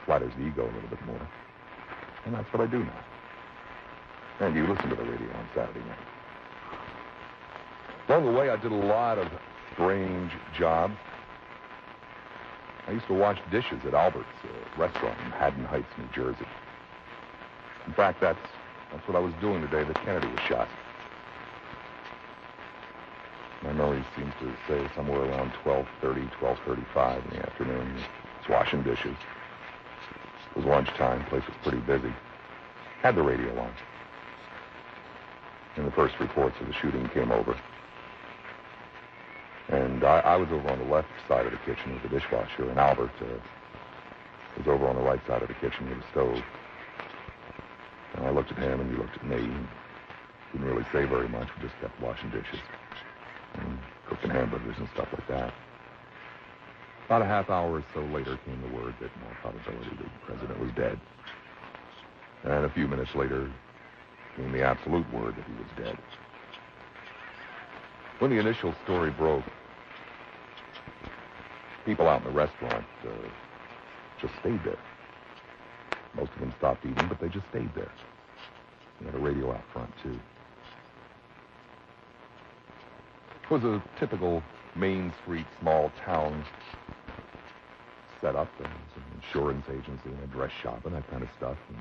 flatters the ego a little bit more. And that's what I do now. And you listen to the radio on Saturday night. Along the way, I did a lot of strange jobs. I used to wash dishes at Albert's, a restaurant in Haddon Heights, New Jersey. In fact, that's what I was doing the day that Kennedy was shot. My memory seems to say somewhere around 12:30, 12:35 in the afternoon. I was washing dishes. It was lunchtime. The place was pretty busy. Had the radio on. And the first reports of the shooting came over. And I was over on the left side of the kitchen with the dishwasher, and Albert was over on the right side of the kitchen with the stove. And I looked at him, and he looked at me. And didn't really say very much. We just kept washing dishes and cooking hamburgers and stuff like that. About a half hour or so later came the word that in all probability the president was dead. And a few minutes later came the absolute word that he was dead. When the initial story broke, people out in the restaurant just stayed there. Most of them stopped eating, but they just stayed there. They had a radio out front, too. It was a typical Main Street small town setup. There was an insurance agency and a dress shop and that kind of stuff. And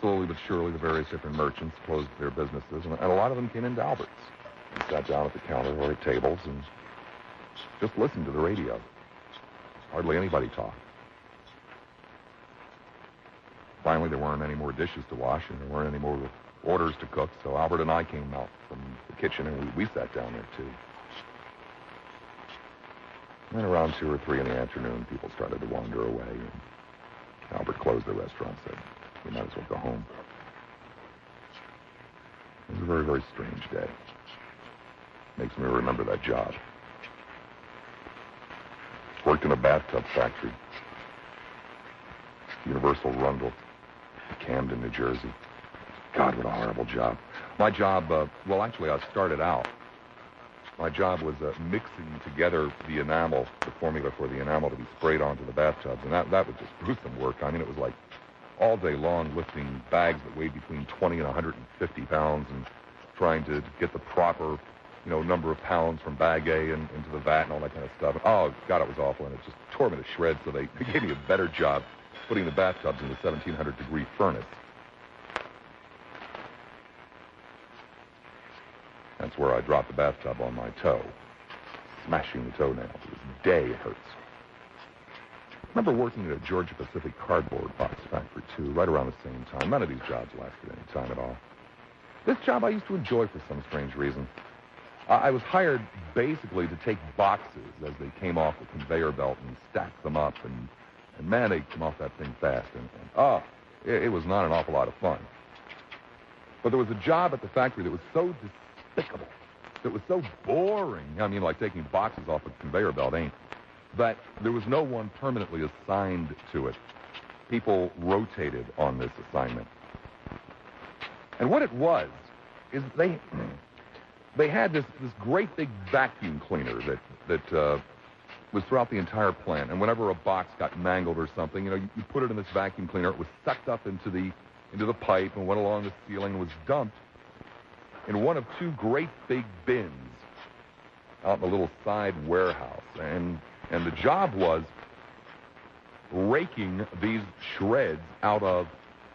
slowly but surely, the various different merchants closed their businesses, and a lot of them came into Albert's and sat down at the counter or at tables and just listened to the radio. Hardly anybody talked. Finally, there weren't any more dishes to wash, and there weren't any more orders to cook, so Albert and I came out from the kitchen, and we sat down there, too. And then around 2 or 3 in the afternoon, people started to wander away, and Albert closed the restaurant, said, we might as well go home. It was a very, very strange day. Makes me remember that job. Worked in a bathtub factory. Universal Rundle, Camden, New Jersey. God, what a horrible job. My job, well, actually, I started out. My job was mixing together the enamel, the formula for the enamel to be sprayed onto the bathtubs, and that was just gruesome work. I mean, it was like all day long lifting bags that weighed between 20 and 150 pounds and trying to get the proper, number of pounds from bag A and into the vat and all that kind of stuff. Oh, God, it was awful, and it just tore me to shreds, so they gave me a better job putting the bathtubs in the 1,700-degree furnace. That's where I dropped the bathtub on my toe, smashing the toenail. To this day, it hurts. I remember working at a Georgia Pacific cardboard box factory, too, right around the same time. None of these jobs lasted any time at all. This job I used to enjoy for some strange reason. I was hired basically to take boxes as they came off the conveyor belt and stack them up, and man, they come off that thing fast. It was not an awful lot of fun. But there was a job at the factory that was so despicable, that was so boring, I mean, like taking boxes off a conveyor belt ain't, that there was no one permanently assigned to it. People rotated on this assignment. And what it was is they had this great big vacuum cleaner that was throughout the entire plant. And whenever a box got mangled or something, you put it in this vacuum cleaner. It was sucked up into the pipe and went along the ceiling and was dumped in one of 2 great big bins out in a little side warehouse. And the job was raking these shreds out of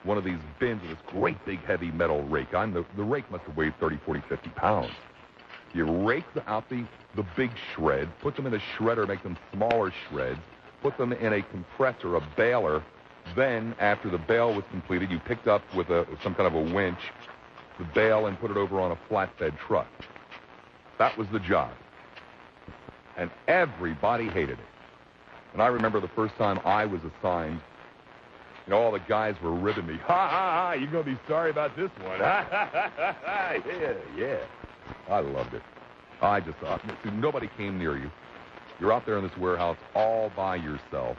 one of these bins with this great big heavy metal rake. The rake must have weighed 30, 40, 50 pounds. You rake out the big shred, put them in a shredder, make them smaller shreds, put them in a compressor, a baler. Then, after the bale was completed, you picked up with some kind of a winch the bale and put it over on a flatbed truck. That was the job. And everybody hated it. And I remember the first time I was assigned, all the guys were ribbing me. Ha, ha, ha, you're going to be sorry about this one. Ha, ha, ha, ha, ha. Yeah. I loved it. I just thought, see, nobody came near you. You're out there in this warehouse all by yourself.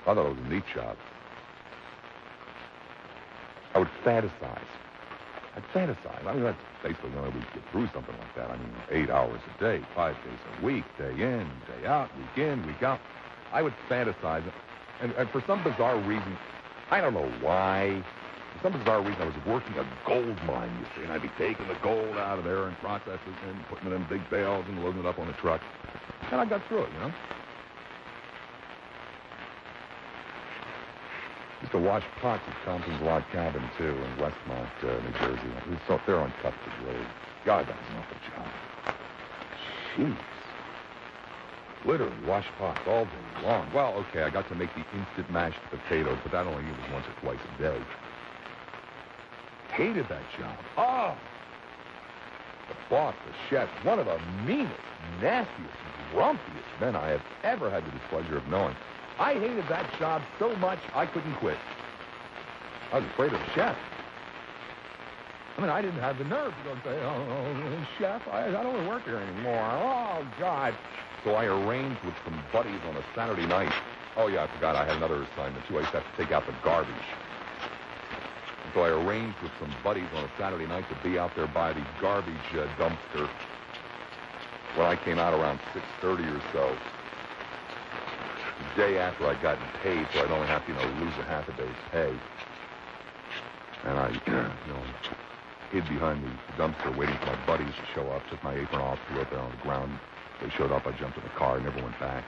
I thought it was a neat job. I would fantasize. I mean, that's basically the only way we could get through something like that. I mean, 8 hours a day, 5 days a week, day in, day out, week in, week out. I would fantasize. And for some bizarre reason, I don't know why, for some bizarre reason, I was working a gold mine, you see, and I'd be taking the gold out of there and processing it and putting it in big bales and loading it up on the truck. And I got through it, you know. Used to wash pots at Thompson's Log Cabin, too, in Westmont, New Jersey. It was so there on Cuthbert Road. God, that was an awful job. Jeez. Literally, wash pots all day long. Well, okay, I got to make the instant mashed potatoes, but that only was once or twice a day. Hated that job. Oh! The boss, the chef, one of the meanest, nastiest, grumpiest men I have ever had the displeasure of knowing. I hated that job so much I couldn't quit. I was afraid of the chef. I mean, I didn't have the nerve to go and say, oh, chef, I don't want to work here anymore. Oh, God. So I arranged with some buddies on a Saturday night. Oh, yeah, I forgot I had another assignment, too. I used to have to take out the garbage. So I arranged with some buddies on a Saturday night to be out there by the garbage dumpster when I came out around 6:30 or so. The day after I'd gotten paid, so I'd only have to, lose a half a day's pay. And I, hid behind the dumpster waiting for my buddies to show up, took my apron off, threw it there on the ground. They showed up, I jumped in the car, never went back.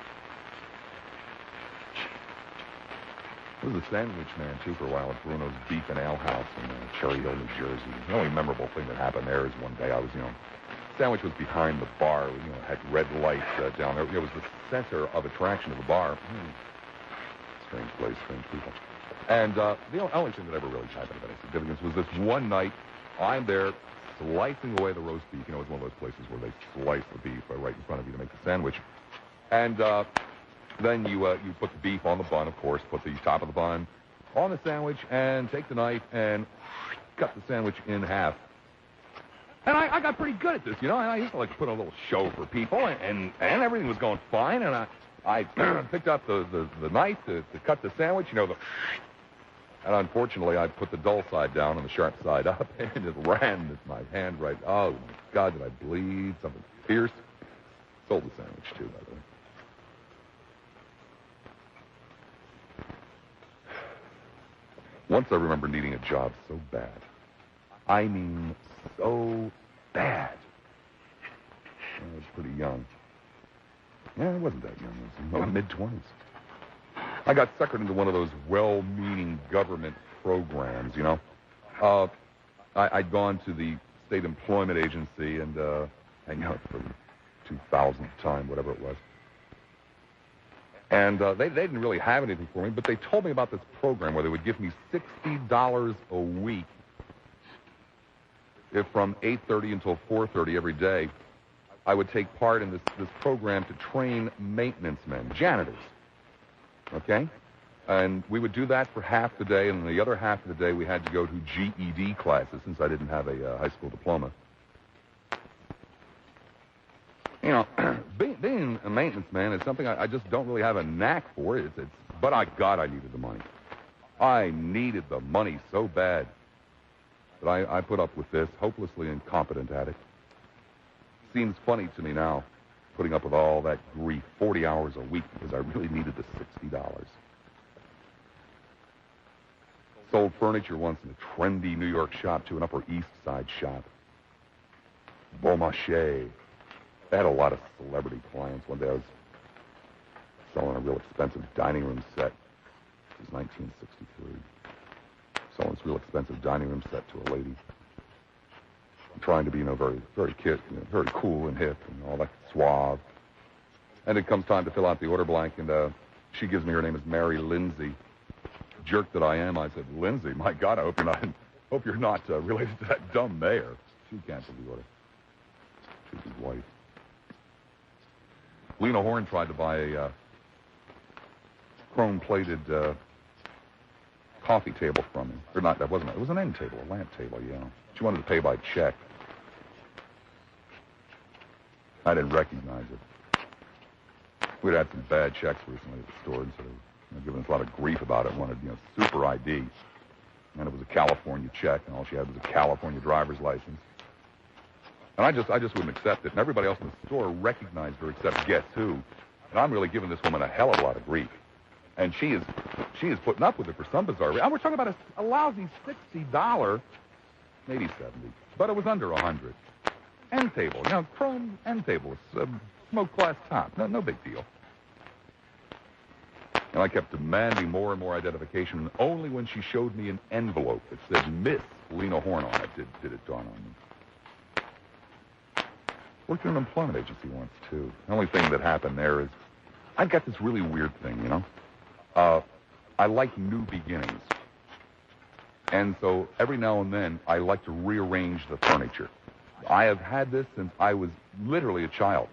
I was a sandwich man, too, for a while at Bruno's Beef and Ale House in Cherry Hill, New Jersey. The only memorable thing that happened there is one day I was, sandwich was behind the bar. It had red lights down there. It was the center of attraction of the bar. Strange place, strange people. And the only thing that ever really happened of any significance was this one night, I'm there slicing away the roast beef. It's one of those places where they slice the beef right in front of you to make the sandwich. And then you put the beef on the bun, of course, put the top of the bun on the sandwich, and take the knife and cut the sandwich in half. And I got pretty good at this, and I used to like to put on a little show for people, and everything was going fine, and I picked up the knife to cut the sandwich, and unfortunately I put the dull side down and the sharp side up, and it ran with my hand right. Oh, my God, did I bleed? Something fierce. Sold the sandwich, too, by the way. Once I remember needing a job so bad. I mean, so bad. I was pretty young. Yeah, I wasn't that young. I was in my mid-20s. I got suckered into one of those well-meaning government programs, I'd gone to the state employment agency and hang out for the 2000th time, whatever it was. And they didn't really have anything for me, but they told me about this program where they would give me $60 a week if from 8:30 until 4:30 every day I would take part in this program to train maintenance men, janitors. Okay? And we would do that for half the day, and the other half of the day we had to go to GED classes since I didn't have a high school diploma. Being a maintenance man is something I just don't really have a knack for. But I needed the money. I needed the money so bad that I put up with this, hopelessly incompetent at it. Seems funny to me now, putting up with all that grief, 40 hours a week, because I really needed the $60. Sold furniture once in a trendy New York shop, to an Upper East Side shop. Beaumarchais. I had a lot of celebrity clients. One day I was selling a real expensive dining room set. It was 1963. Selling this real expensive dining room set to a lady. I'm trying to be, very, very kid, very cool and hip and all that, suave. And it comes time to fill out the order blank, and she gives me her name is Mary Lindsay. Jerk that I am, I said, Lindsay, my God, I hope you're not related to that dumb mayor. She canceled the order. She's his wife. Lena Horne tried to buy a chrome-plated coffee table from me. Or not, that wasn't it. It was an end table, a lamp table, yeah. She wanted to pay by check. I didn't recognize it. We'd had some bad checks recently at the store, and so they were giving us a lot of grief about it. Wanted, super ID. And it was a California check, and all she had was a California driver's license. And I just wouldn't accept it. And everybody else in the store recognized her, except guess who? And I'm really giving this woman a hell of a lot of grief. And she is putting up with it for some bizarre reason. We're talking about a lousy $60, maybe 70, but it was under 100. End table, chrome end table, smoked glass top, no big deal. And I kept demanding more and more identification, and only when she showed me an envelope that said Miss Lena Horn on it did it dawn on me. Worked in an employment agency once, too. The only thing that happened there is I've got this really weird thing, I like new beginnings. And so every now and then, I like to rearrange the furniture. I have had this since I was literally a child.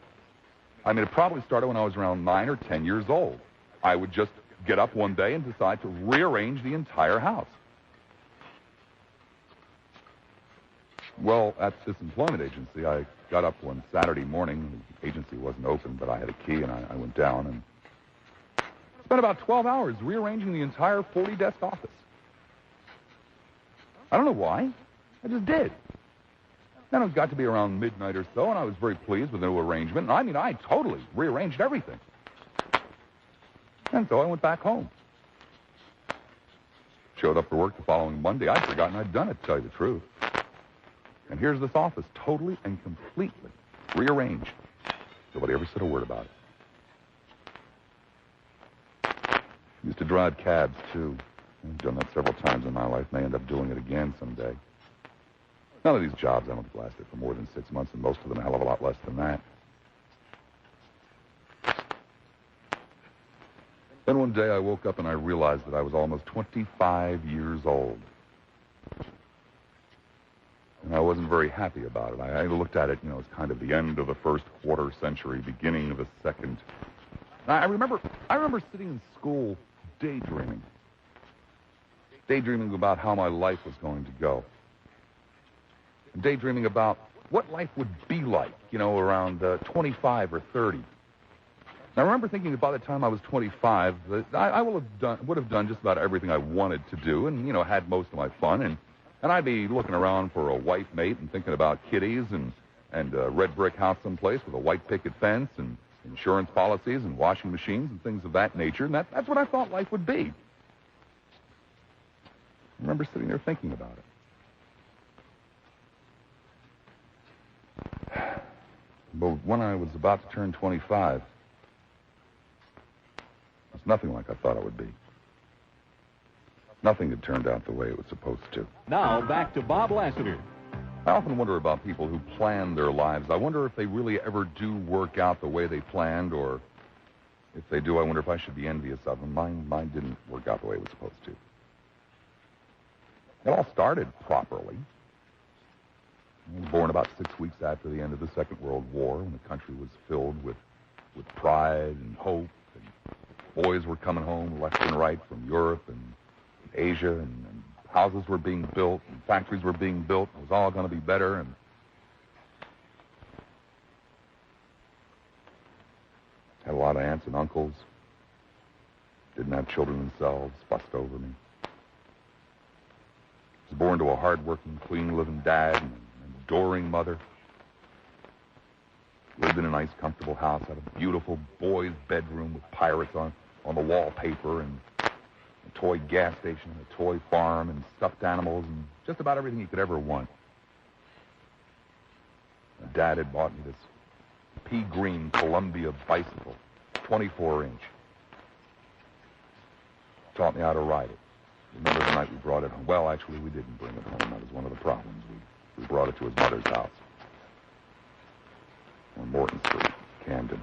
I mean, it probably started when I was around 9 or 10 years old. I would just get up one day and decide to rearrange the entire house. Well, at this employment agency, I got up one Saturday morning. The agency wasn't open, but I had a key, and I went down and spent about 12 hours rearranging the entire 40-desk office. I don't know why. I just did. Then it got to be around midnight or so, and I was very pleased with the new arrangement. And I mean, I totally rearranged everything. And so I went back home. Showed up for work the following Monday. I'd forgotten I'd done it, to tell you the truth. And here's this office, totally and completely rearranged. Nobody ever said a word about it. Used to drive cabs, too. I've done that several times in my life. May end up doing it again someday. None of these jobs I don't think lasted for more than 6 months, and most of them a hell of a lot less than that. Then one day I woke up and I realized that I was almost 25 years old. And I wasn't very happy about it. I looked at it, as kind of the end of the first quarter century, beginning of the second. I remember sitting in school daydreaming about how my life was going to go. Daydreaming about what life would be like, around 25 or 30. And I remember thinking that by the time I was 25, that I would have done just about everything I wanted to do, and had most of my fun, and I'd be looking around for a wife mate and thinking about kitties and a red brick house someplace with a white picket fence and insurance policies and washing machines and things of that nature, and that's what I thought life would be. I remember sitting there thinking about it. But when I was about to turn 25, it was nothing like I thought it would be. Nothing had turned out the way it was supposed to. Now, back to Bob Lassiter. I often wonder about people who plan their lives. I wonder if they really ever do work out the way they planned, or if they do, I wonder if I should be envious of them. Mine didn't work out the way it was supposed to. It all started properly. I was born about 6 weeks after the end of the Second World War, when the country was filled with pride and hope, and boys were coming home left and right from Europe and Asia, and houses were being built, and factories were being built. It was all going to be better, and had a lot of aunts and uncles. Didn't have children themselves, fussed over me. Was born to a hard-working, clean-living dad and an adoring mother. Lived in a nice, comfortable house, had a beautiful boys' bedroom with pirates on the wallpaper, and a toy gas station, a toy farm, and stuffed animals, and just about everything you could ever want. My dad had bought me this pea green Columbia bicycle, 24-inch. Taught me how to ride it. Remember the night we brought it home? Well, actually, we didn't bring it home. That was one of the problems. We brought it to his mother's house on Morton Street, Camden.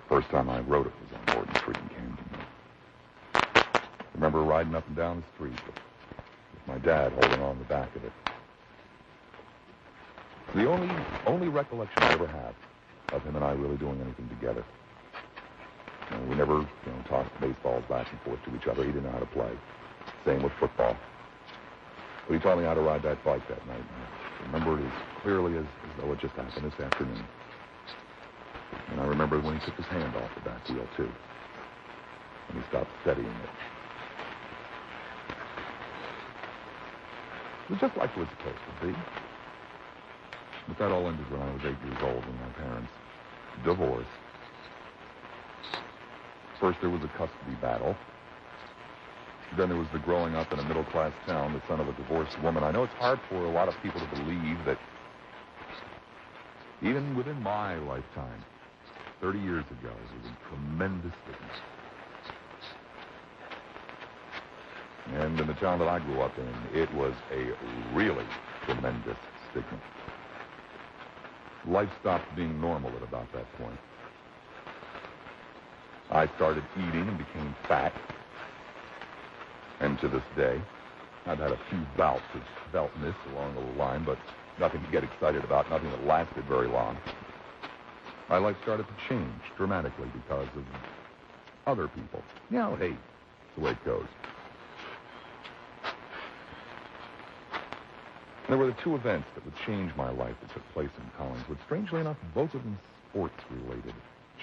First time I rode it was on Morton Street in Camden. I remember riding up and down the street with my dad holding on the back of it. The only recollection I ever have of him and I really doing anything together. We never, tossed baseballs back and forth to each other. He didn't know how to play. Same with football. But he taught me how to ride that bike that night. I remember it as clearly as though it just happened this afternoon. And I remember when he took his hand off the back wheel, too. And he stopped steadying it. It was just like it was supposed to be. But that all ended when I was 8 years old, when my parents divorce. First there was a custody battle. Then there was the growing up in a middle-class town, the son of a divorced woman. I know it's hard for a lot of people to believe that even within my lifetime, 30 years ago, it was a tremendous difference. And in the town that I grew up in, it was a really tremendous stigma. Life stopped being normal at about that point. I started eating and became fat. And to this day, I've had a few bouts of beltness along the line, but nothing to get excited about, nothing that lasted very long. My life started to change dramatically because of other people. You know, hey, it's the way it goes. There were the two events that would change my life that took place in Collingswood. Strangely enough, both of them sports-related.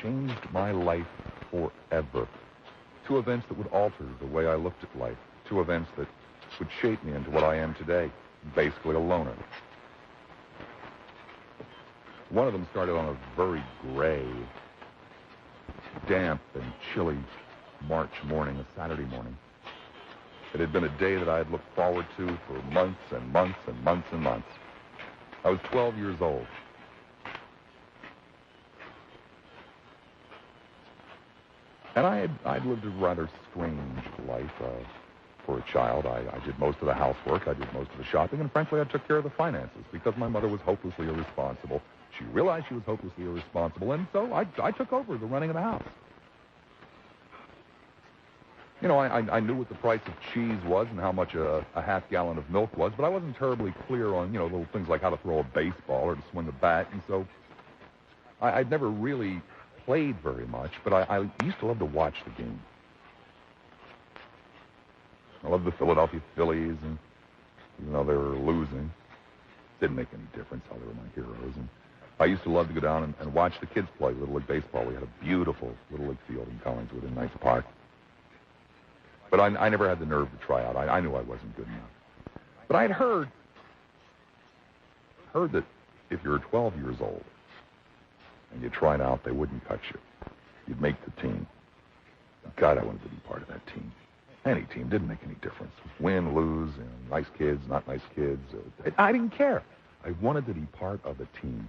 Changed my life forever. Two events that would alter the way I looked at life. Two events that would shape me into what I am today. Basically a loner. One of them started on a very gray, damp and chilly March morning, a Saturday morning. It had been a day that I had looked forward to for months and months and months and months. I was 12 years old. And I'd lived a rather strange life for a child. I did most of the housework, I did most of the shopping, and frankly, I took care of the finances because my mother was hopelessly irresponsible. She realized she was hopelessly irresponsible, and so I took over the running of the house. You know, I knew what the price of cheese was and how much a half gallon of milk was, but I wasn't terribly clear on, little things like how to throw a baseball or to swing a bat, and so I'd never really played very much, but I used to love to watch the game. I loved the Philadelphia Phillies, and even though they were losing, it didn't make any difference how they were my heroes. And I used to love to go down and watch the kids play Little League Baseball. We had a beautiful Little League field in Collingswood in a nice park. But I never had the nerve to try out. I knew I wasn't good enough. But I'd heard that if you were 12 years old and you tried out, they wouldn't cut you. You'd make the team. God, I wanted to be part of that team. Any team, didn't make any difference. Win, lose, nice kids, not nice kids. I didn't care. I wanted to be part of a team.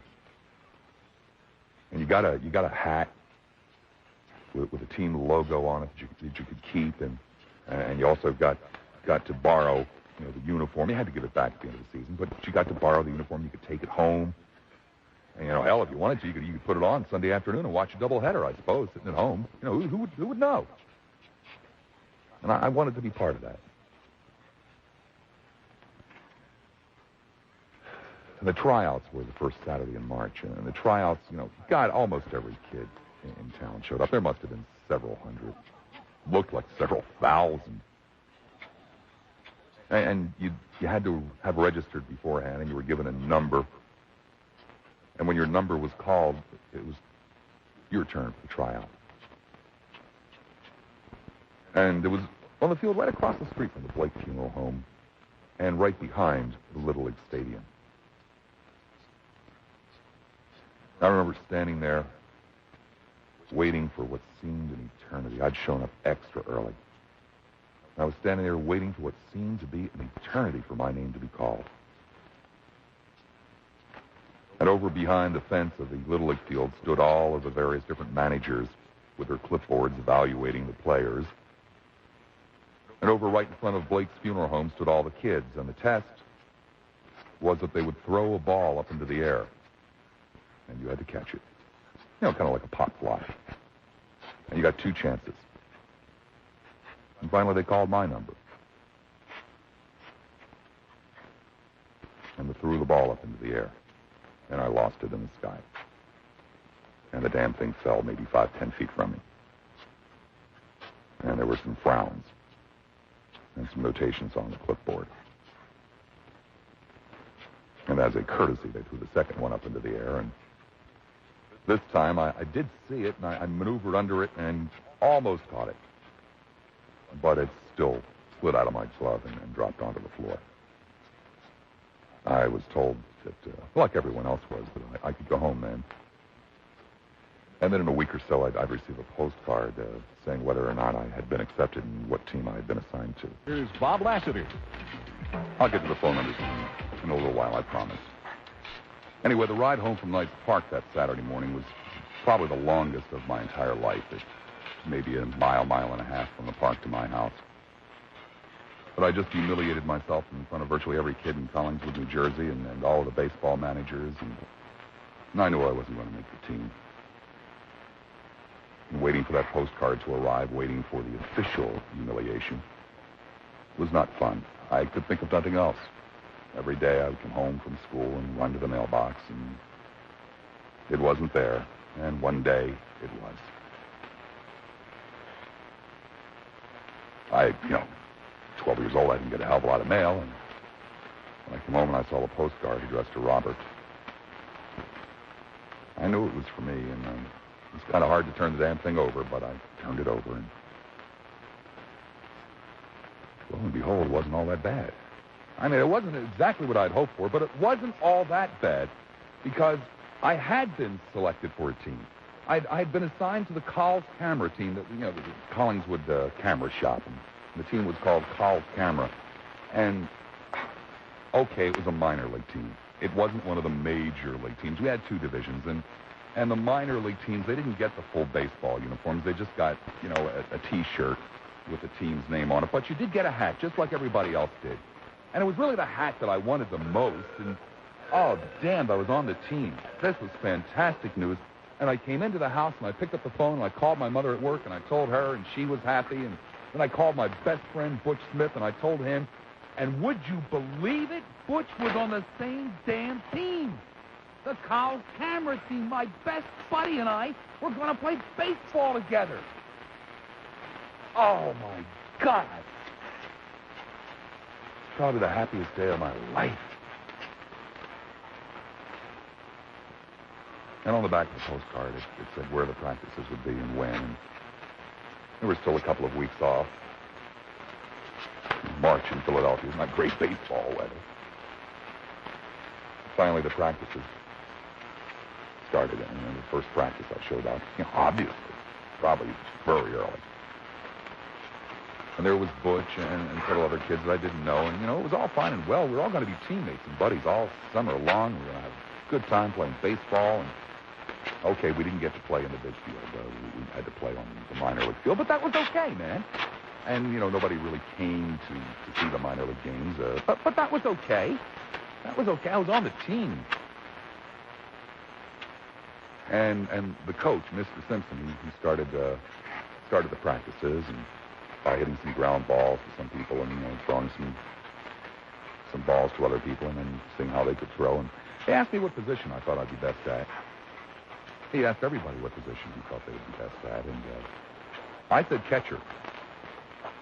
And you got a hat with a team logo on it that you could keep, and you also got to borrow, the uniform. You had to give it back at the end of the season, but you got to borrow the uniform. You could take it home. And, hell, if you wanted to, you could put it on Sunday afternoon and watch a doubleheader, I suppose, sitting at home. Who would know? And I wanted to be part of that. And the tryouts were the first Saturday in March. And the tryouts, God, almost every kid in town showed up. There must have been several hundred. Looked like several thousand. And you had to have registered beforehand, and you were given a number. And when your number was called, it was your turn for the tryout. And it was on the field right across the street from the Blake Funeral Home and right behind the Little League Stadium. I remember standing there waiting for what seemed an eternity. I'd shown up extra early. I was standing there waiting for what seemed to be an eternity for my name to be called. And over behind the fence of the Little League field stood all of the various different managers with their clipboards evaluating the players. And over right in front of Blake's funeral home stood all the kids, and the test was that they would throw a ball up into the air, and you had to catch it. Kind of like a pop fly. And you got two chances. And finally, they called my number. And they threw the ball up into the air, and I lost it in the sky. And the damn thing fell maybe 5-10 feet from me. And there were some frowns and some notations on the clipboard. And as a courtesy, they threw the second one up into the air, and this time I did see it, and I maneuvered under it and almost caught it. But it still slid out of my glove and dropped onto the floor. I was told that, like everyone else was, that I could go home then. And then in a week or so, I'd receive a postcard saying whether or not I had been accepted and what team I had been assigned to. Here's Bob Lassiter. I'll get to the phone numbers in a little while, I promise. Anyway, the ride home from Knights Park that Saturday morning was probably the longest of my entire life. It maybe a mile and a half from the park to my house. But I just humiliated myself in front of virtually every kid in Collingswood, New Jersey, and all of the baseball managers, and I knew I wasn't going to make the team. And waiting for that postcard to arrive, waiting for the official humiliation, was not fun. I could think of nothing else. Every day I would come home from school and run to the mailbox, and it wasn't there. And one day it was. 12 years old, I didn't get a hell of a lot of mail, and when I came home and I saw the postcard addressed to Robert, I knew it was for me, and it was kind of hard to turn the damn thing over, but I turned it over, and lo and behold, it wasn't all that bad. I mean, it wasn't exactly what I'd hoped for, but it wasn't all that bad because I had been selected for a team. I'd been assigned to the Call's Camera team, the Collingswood camera shop, and the team was called Call's Camera. And, okay, it was a minor league team. It wasn't one of the major league teams. We had two divisions, and the minor league teams, they didn't get the full baseball uniforms. They just got, a T-shirt with the team's name on it. But you did get a hat, just like everybody else did. And it was really the hat that I wanted the most, and, oh, damn, I was on the team. This was fantastic news. And I came into the house, and I picked up the phone, and I called my mother at work, and I told her, and she was happy, and then I called my best friend, Butch Smith, and I told him, and would you believe it? Butch was on the same damn team. The Call's Camera team. My best buddy and I were going to play baseball together. Oh, my God. It's probably the happiest day of my life. And on the back of the postcard, it said where the practices would be and when. And there was still a couple of weeks off. March in Philadelphia is not great baseball weather. Finally, the practices started, and in the first practice I showed up, obviously, probably very early. And there was Butch and several other kids that I didn't know, and, it was all fine and well. We were all going to be teammates and buddies all summer long. We were going to have a good time playing baseball, and okay, we didn't get to play in the big field. We had to play on the minor league field, but that was okay, man. And, nobody really came to see the minor league games, but that was okay. That was okay. I was on the team. And the coach, Mr. Simpson, he started the practices and by hitting some ground balls to some people and, throwing some balls to other people and then seeing how they could throw. And he asked me what position I thought I'd be best at. He asked everybody what position he thought they would be best at, and I said catcher.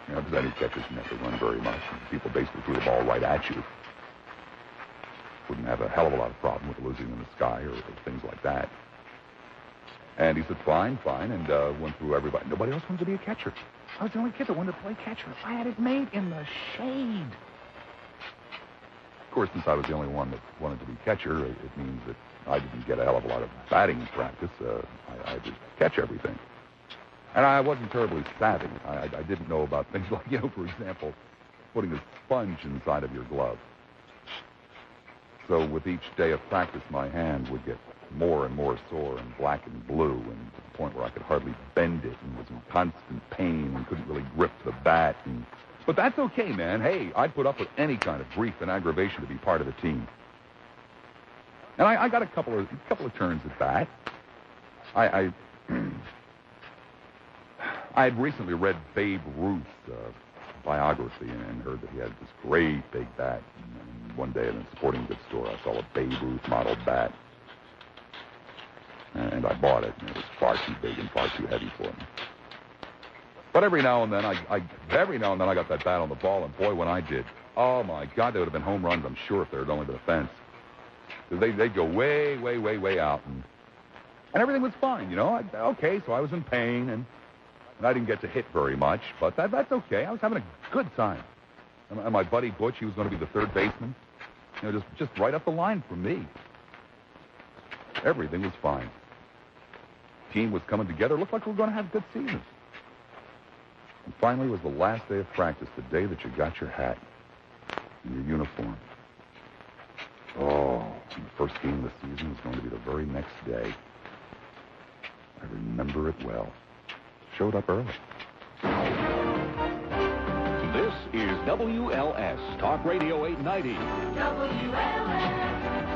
Because I knew catchers didn't have to run very much. And people basically threw the ball right at you. Wouldn't have a hell of a lot of problem with losing in the sky or things like that. And he said, fine, and went through everybody. Nobody else wanted to be a catcher. I was the only kid that wanted to play catcher. I had it made in the shade. Of course, since I was the only one that wanted to be catcher, it means that I didn't get a hell of a lot of batting practice. I had to catch everything. And I wasn't terribly savvy. I didn't know about things like, for example, putting a sponge inside of your glove. So with each day of practice, my hand would get more and more sore and black and blue, and to the point where I could hardly bend it and was in constant pain and couldn't really grip the bat. But that's okay, man. Hey, I'd put up with any kind of grief and aggravation to be part of the team. And I got a couple of turns at bat. I had recently read Babe Ruth's biography and heard that he had this great big bat. And one day in a sporting goods store, I saw a Babe Ruth model bat. And I bought it, and it was far too big and far too heavy for me. But every now and then I got that bat on the ball, and boy, when I did, oh my God, they would have been home runs, I'm sure, if there had only been a fence. They'd go way, way, way, way out, and everything was fine, Okay, so I was in pain, and I didn't get to hit very much, but that's okay. I was having a good time. And my buddy Butch, he was going to be the third baseman, just right up the line from me. Everything was fine. team was coming together. It looked like we were going to have a good season. And finally, it was the last day of practice, the day that you got your hat and your uniform. Oh, and the first game of the season was going to be the very next day. I remember it well. Showed up early. This is WLS Talk Radio 890. WLS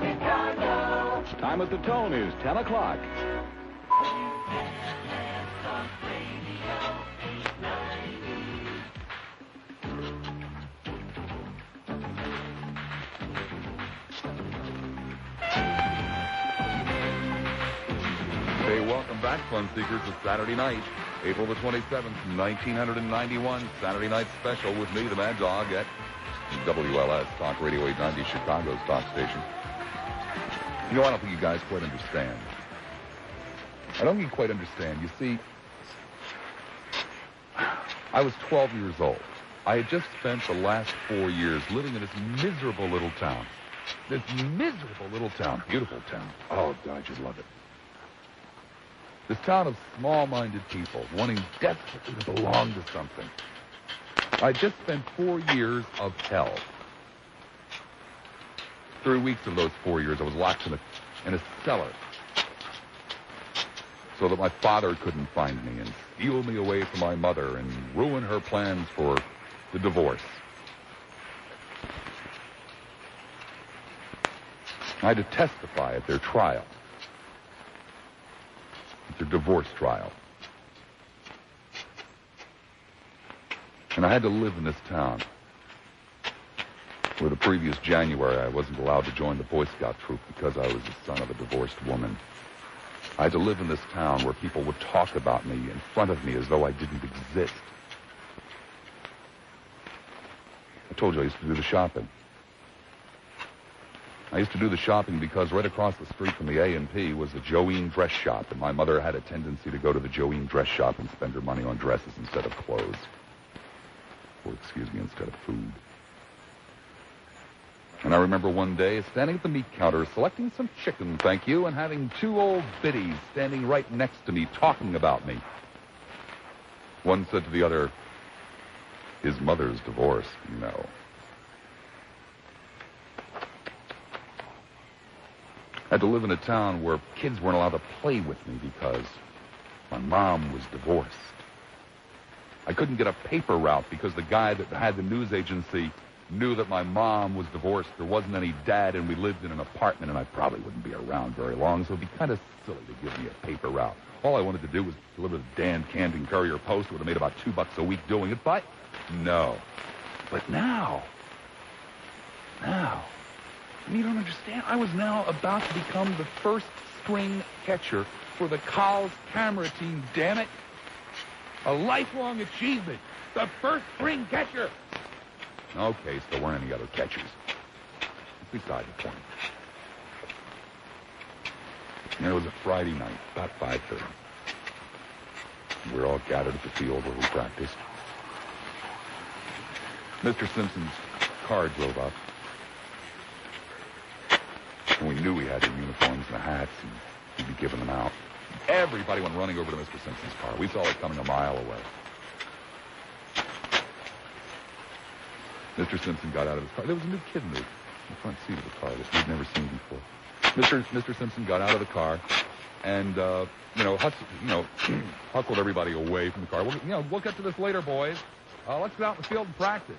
Chicago. Time at the tone is 10 o'clock. Talk Radio 890. Hey, welcome back, Fun Seekers. It's Saturday night, April the 27th, 1991. Saturday night special with me, the Mad Dog, at WLS Talk Radio 890, Chicago's talk station. You know, I don't think you guys quite understand. I don't think you quite understand. You see, I was 12 years old. I had just spent the last 4 years living in this miserable little town. This miserable little town. Beautiful town. Oh, God, you'd love it. This town of small-minded people wanting desperately to belong to something. I just spent 4 years of hell. 3 weeks of those 4 years, I was locked in a cellar so that my father couldn't find me and steal me away from my mother and ruin her plans for the divorce. I had to testify at their trial. Their divorce trial. And I had to live in this town where the previous January I wasn't allowed to join the Boy Scout troop because I was the son of a divorced woman. I had to live in this town where people would talk about me in front of me as though I didn't exist. I told you I used to do the shopping. I used to do the shopping because right across the street from the A&P was the Joeen dress shop, and my mother had a tendency to go to the Joeen dress shop and spend her money on dresses instead of clothes. Or, instead of food. And I remember one day standing at the meat counter, selecting some chicken, thank you, and having two old biddies standing right next to me talking about me. One said to the other, his mother's divorced, you know. I had to live in a town where kids weren't allowed to play with me because my mom was divorced. I couldn't get a paper route because the guy that had the news agency knew that my mom was divorced. There wasn't any dad, and we lived in an apartment, and I probably wouldn't be around very long, so it'd be kind of silly to give me a paper route. All I wanted to do was deliver the Dan Camden Courier Post. Would have made about $2 a week doing it, but no. But now, you don't understand. I was now about to become the first string catcher for the Coles camera team, damn it. A lifelong achievement. The first string catcher. Okay, so there weren't any other catchers. Beside the point. And it was a Friday night, about 5:30. We were all gathered at the field where we practiced. Mr. Simpson's car drove up. And we knew he had the uniforms and the hats, and he'd be giving them out. Everybody went running over to Mr. Simpson's car. We saw it coming a mile away. Mr. Simpson got out of his car. There was a new kid in the front seat of the car that we'd never seen before. Mr. Simpson got out of the car and, hustled everybody away from the car. We'll get to this later, boys. Let's get out in the field and practice.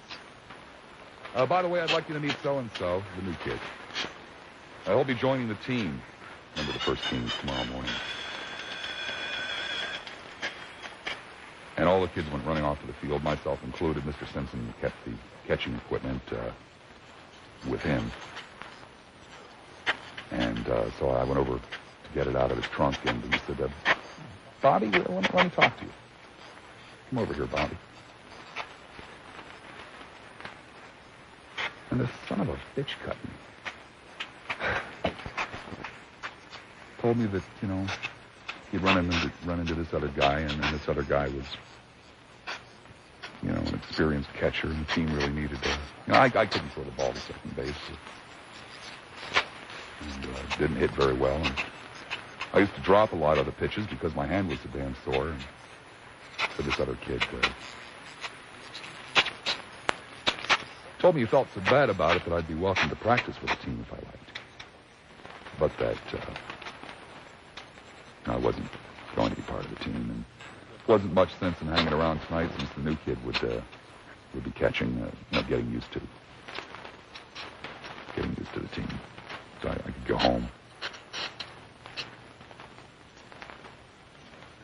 By the way, I'd like you to meet so-and-so, the new kid. He'll be joining the team. Remember, the first team is tomorrow morning. And all the kids went running off to the field, myself included. Mr. Simpson kept the catching equipment with him. And so I went over to get it out of his trunk, and he said, Bobby, let me talk to you. Come over here, Bobby. And the son of a bitch cut me. Told me that, he'd run into this other guy, and then this other guy was, an experienced catcher, and the team really needed to. I couldn't throw the ball to second base. And didn't hit very well. And I used to drop a lot of the pitches because my hand was so damn sore. And so this other kid told me he felt so bad about it that I'd be welcome to practice with the team if I liked. But that I wasn't going to be part of the team, and wasn't much sense in hanging around tonight since the new kid would be catching, getting used to the team. So I could go home.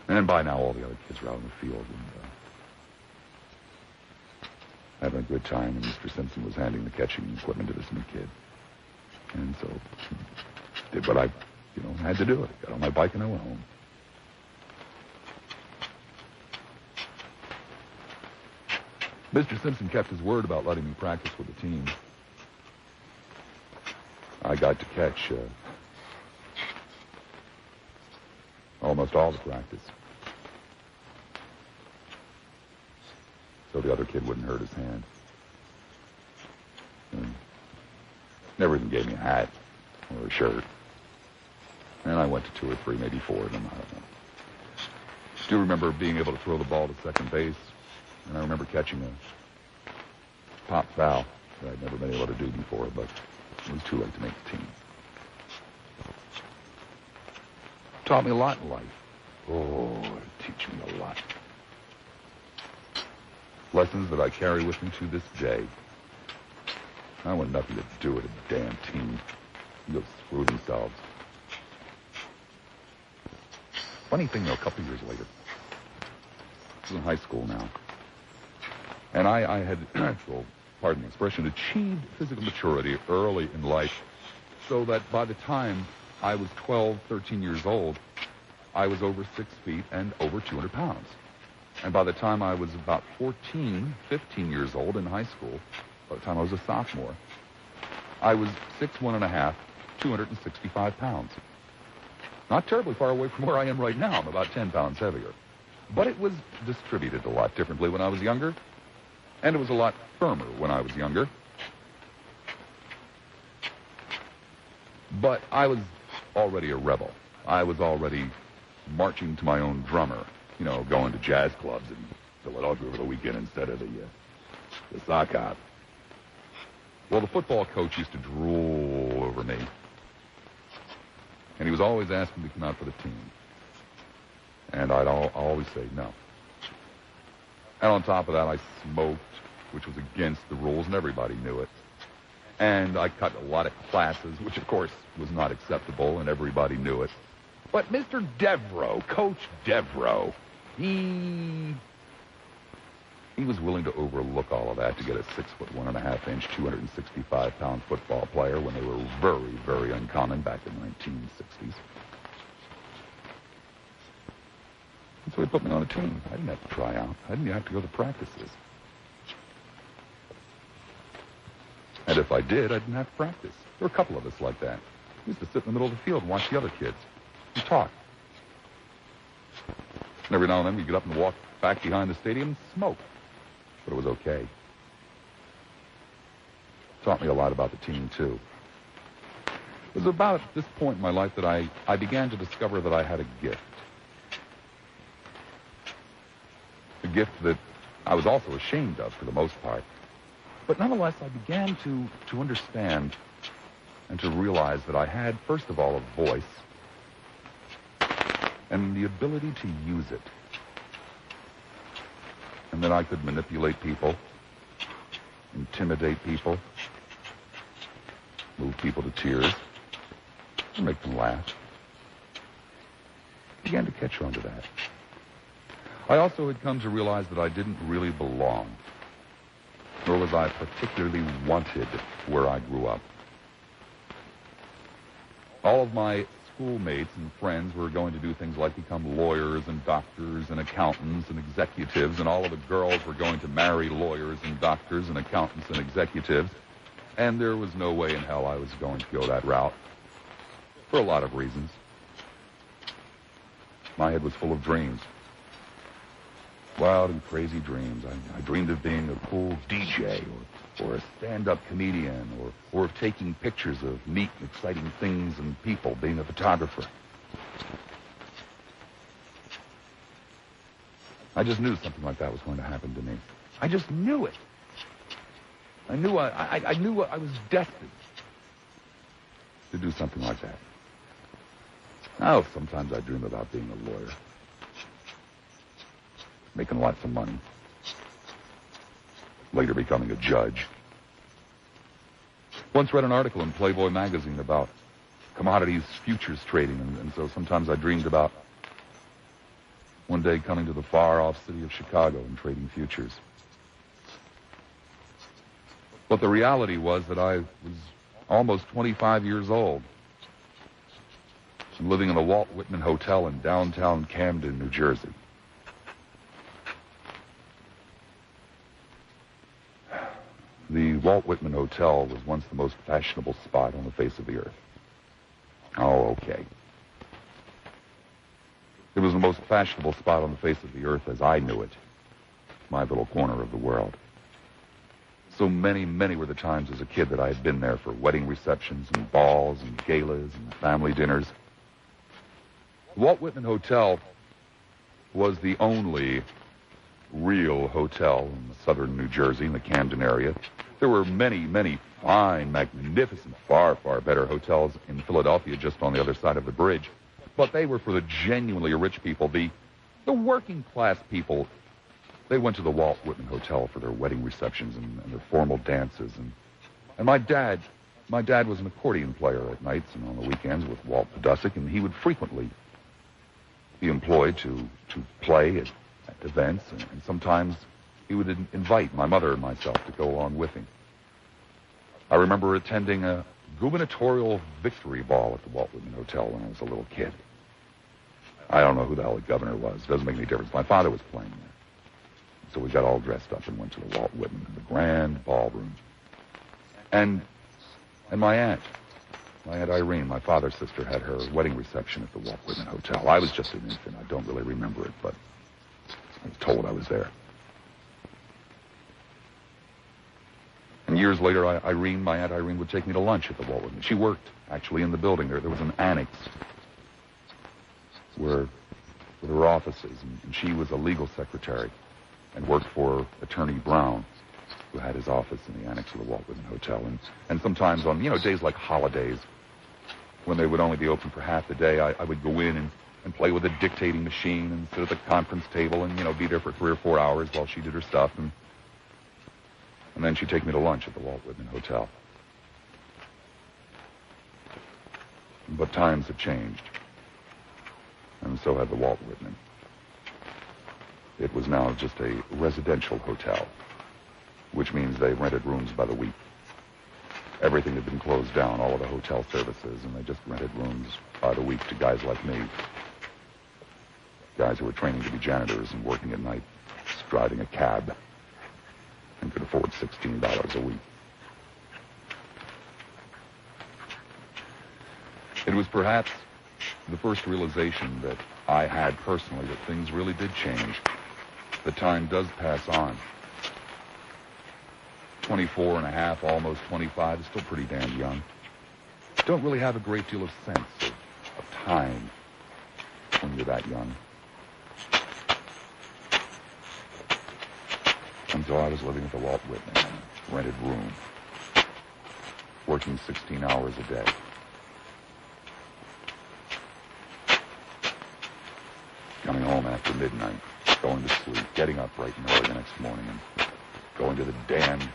And by now, all the other kids were out in the field and having a good time, and Mr. Simpson was handing the catching equipment to this new kid. And so did what I, had to do. I got on my bike and I went home. Mr. Simpson kept his word about letting me practice with the team. I got to catch almost all the practice. So the other kid wouldn't hurt his hand. And never even gave me a hat or a shirt. And I went to 2 or 3, maybe 4 of them. I don't know. I do remember being able to throw the ball to second base. And I remember catching a pop foul that I'd never been able to do before, but it was too late to make the team. Taught me a lot in life. Oh, it teach me a lot. Lessons that I carry with me to this day. I want nothing to do with a damn team. They'll screw themselves. Funny thing, though, a couple of years later, I was in high school now, and I had, pardon the expression, achieved physical maturity early in life, so that by the time I was 12, 13 years old, I was over 6 feet and over 200 pounds. And by the time I was about 14, 15 years old in high school, by the time I was a sophomore, I was 6'1½", 265 pounds. Not terribly far away from where I am right now. I'm about 10 pounds heavier. But it was distributed a lot differently when I was younger, and it was a lot firmer when I was younger. But I was already a rebel. I was already marching to my own drummer, going to jazz clubs in Philadelphia over the weekend instead of the sock hop. Well, the football coach used to drool over me. And he was always asking me to come out for the team. And I'd always say no. And on top of that, I smoked, which was against the rules, and everybody knew it. And I cut a lot of classes, which, of course, was not acceptable, and everybody knew it. But Mr. Devereaux, Coach Devereaux, he was willing to overlook all of that to get a 6'1½", 265-pound football player when they were very, very uncommon back in the 1960s. And so he put me on a team. I didn't have to try out. I didn't have to go to practices. And if I did, I didn't have to practice. There were a couple of us like that. We used to sit in the middle of the field and watch the other kids and talk. And every now and then we'd get up and walk back behind the stadium and smoke. But it was okay. Taught me a lot about the team, too. It was about at this point in my life that I began to discover that I had a gift. A gift that I was also ashamed of for the most part. But nonetheless, I began to understand and to realize that I had, first of all, a voice and the ability to use it. And that I could manipulate people, intimidate people, move people to tears, and make them laugh. I began to catch on to that. I also had come to realize that I didn't really belong, nor was I particularly wanted where I grew up. All of my schoolmates and friends were going to do things like become lawyers and doctors and accountants and executives, and all of the girls were going to marry lawyers and doctors and accountants and executives, and there was no way in hell I was going to go that route for a lot of reasons. My head was full of dreams. Wild and crazy dreams. I dreamed of being a cool DJ or a stand-up comedian or of taking pictures of neat, exciting things and people, being a photographer. I just knew something like that was going to happen to me. I just knew it. I knew I was destined to do something like that. Now, sometimes I dream about being a lawyer, making lots of money, later becoming a judge. Once read an article in Playboy magazine about commodities futures trading, and so sometimes I dreamed about one day coming to the far-off city of Chicago and trading futures. But the reality was that I was almost 25 years old and living in the Walt Whitman Hotel in downtown Camden, New Jersey. The Walt Whitman Hotel was once the most fashionable spot on the face of the earth. Oh, okay. It was the most fashionable spot on the face of the earth as I knew it, my little corner of the world. So many were the times as a kid that I had been there for wedding receptions and balls and galas and family dinners. The Walt Whitman Hotel was the only real hotel in southern New Jersey, in the Camden area. There were many fine, magnificent, far better hotels in Philadelphia just on the other side of the bridge. But they were for the genuinely rich people, the working class people. They went to the Walt Whitman Hotel for their wedding receptions and their formal dances. And my dad was an accordion player at nights and on the weekends with Walt Podusik, and he would frequently be employed to play at events, and sometimes he would invite my mother and myself to go along with him. I remember attending a gubernatorial victory ball at the Walt Whitman Hotel when I was a little kid. I don't know who the hell the governor was. It doesn't make any difference. My father was playing there. So we got all dressed up and went to the Walt Whitman, the grand ballroom. And my aunt Irene, my father's sister, had her wedding reception at the Walt Whitman Hotel. I was just an infant. I don't really remember it, but I was told I was there. And years later, my Aunt Irene would take me to lunch at the Walt Whitman. She worked, actually, in the building there. There was an annex where there were offices, and she was a legal secretary and worked for Attorney Brown, who had his office in the annex of the Walt Whitman Hotel. And sometimes on, days like holidays, when they would only be open for half the day, I would go in and play with a dictating machine and sit at the conference table and, be there for 3 or 4 hours while she did her stuff. And then she'd take me to lunch at the Walt Whitman Hotel. But times have changed. And so had the Walt Whitman. It was now just a residential hotel, which means they rented rooms by the week. Everything had been closed down, all of the hotel services, and they just rented rooms by the week to guys like me. Guys who were training to be janitors and working at night, driving a cab, and could afford $16 a week. It was perhaps the first realization that I had personally that things really did change. The time does pass on. 24 and a half, almost 25, is still pretty damn young. Don't really have a great deal of sense of time when you're that young. And so I was living at the Walt Whitman in a rented room, working 16 hours a day. Coming home after midnight, going to sleep, getting up bright and early the next morning, and going to the damned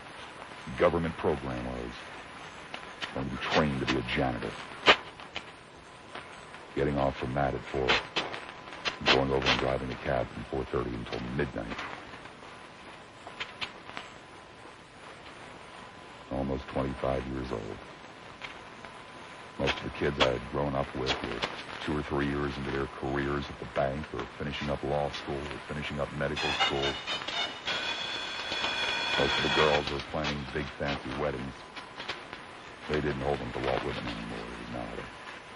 government program where I was going to be trained to be a janitor. Getting off from that at 4, and going over and driving a cab from 4:30 until midnight. Almost 25 years old. Most of the kids I had grown up with were 2 or 3 years into their careers at the bank, or finishing up law school, or finishing up medical school. Most of the girls were planning big, fancy weddings. They didn't hold them to Walt Whitman anymore. It was now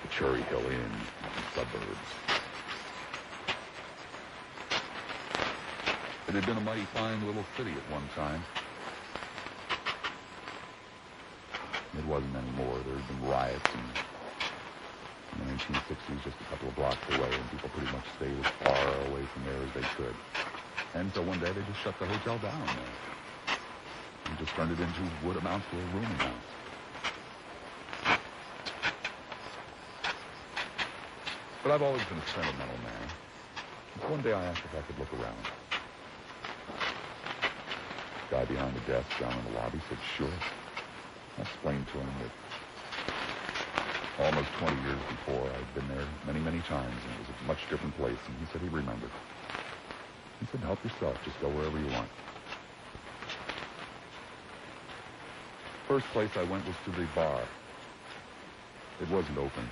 the Cherry Hill Inn in the suburbs. It had been a mighty fine little city at one time. It wasn't anymore. There had been riots in the 1960s, just a couple of blocks away, and people pretty much stayed as far away from there as they could. And so one day they just shut the hotel down and just turned it into what amounts to a rooming house. But I've always been a sentimental man. So one day I asked if I could look around. The guy behind the desk down in the lobby said, sure. I explained to him that almost 20 years before I'd been there many, many times, and it was a much different place, and he said he remembered. He said, help yourself, just go wherever you want. First place I went was to the bar. It wasn't open.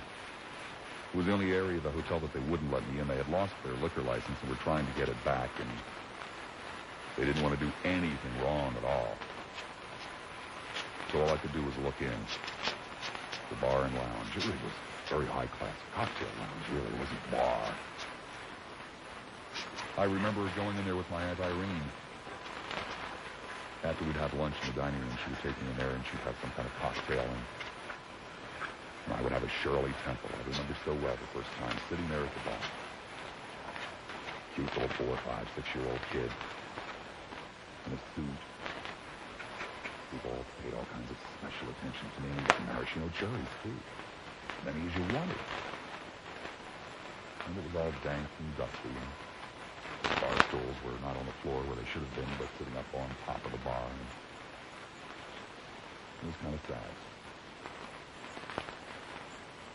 It was the only area of the hotel that they wouldn't let me in. They had lost their liquor license and were trying to get it back, and they didn't want to do anything wrong at all. So all I could do was look in. The bar and lounge. It really was very high-class cocktail lounge, really. It wasn't bar. I remember going in there with my Aunt Irene. After we'd have lunch in the dining room, she would take me in there and she'd have some kind of cocktail, and I would have a Shirley Temple. I remember so well the first time sitting there at the bar. Cute little 4, 5, 6-year-old kid in a suit. We've all paid all kinds of special attention to me and maraschino cherries, too. Many as you wanted. And it was all dank and dusty. And the bar stools were not on the floor where they should have been, but sitting up on top of the bar. And it was kind of sad.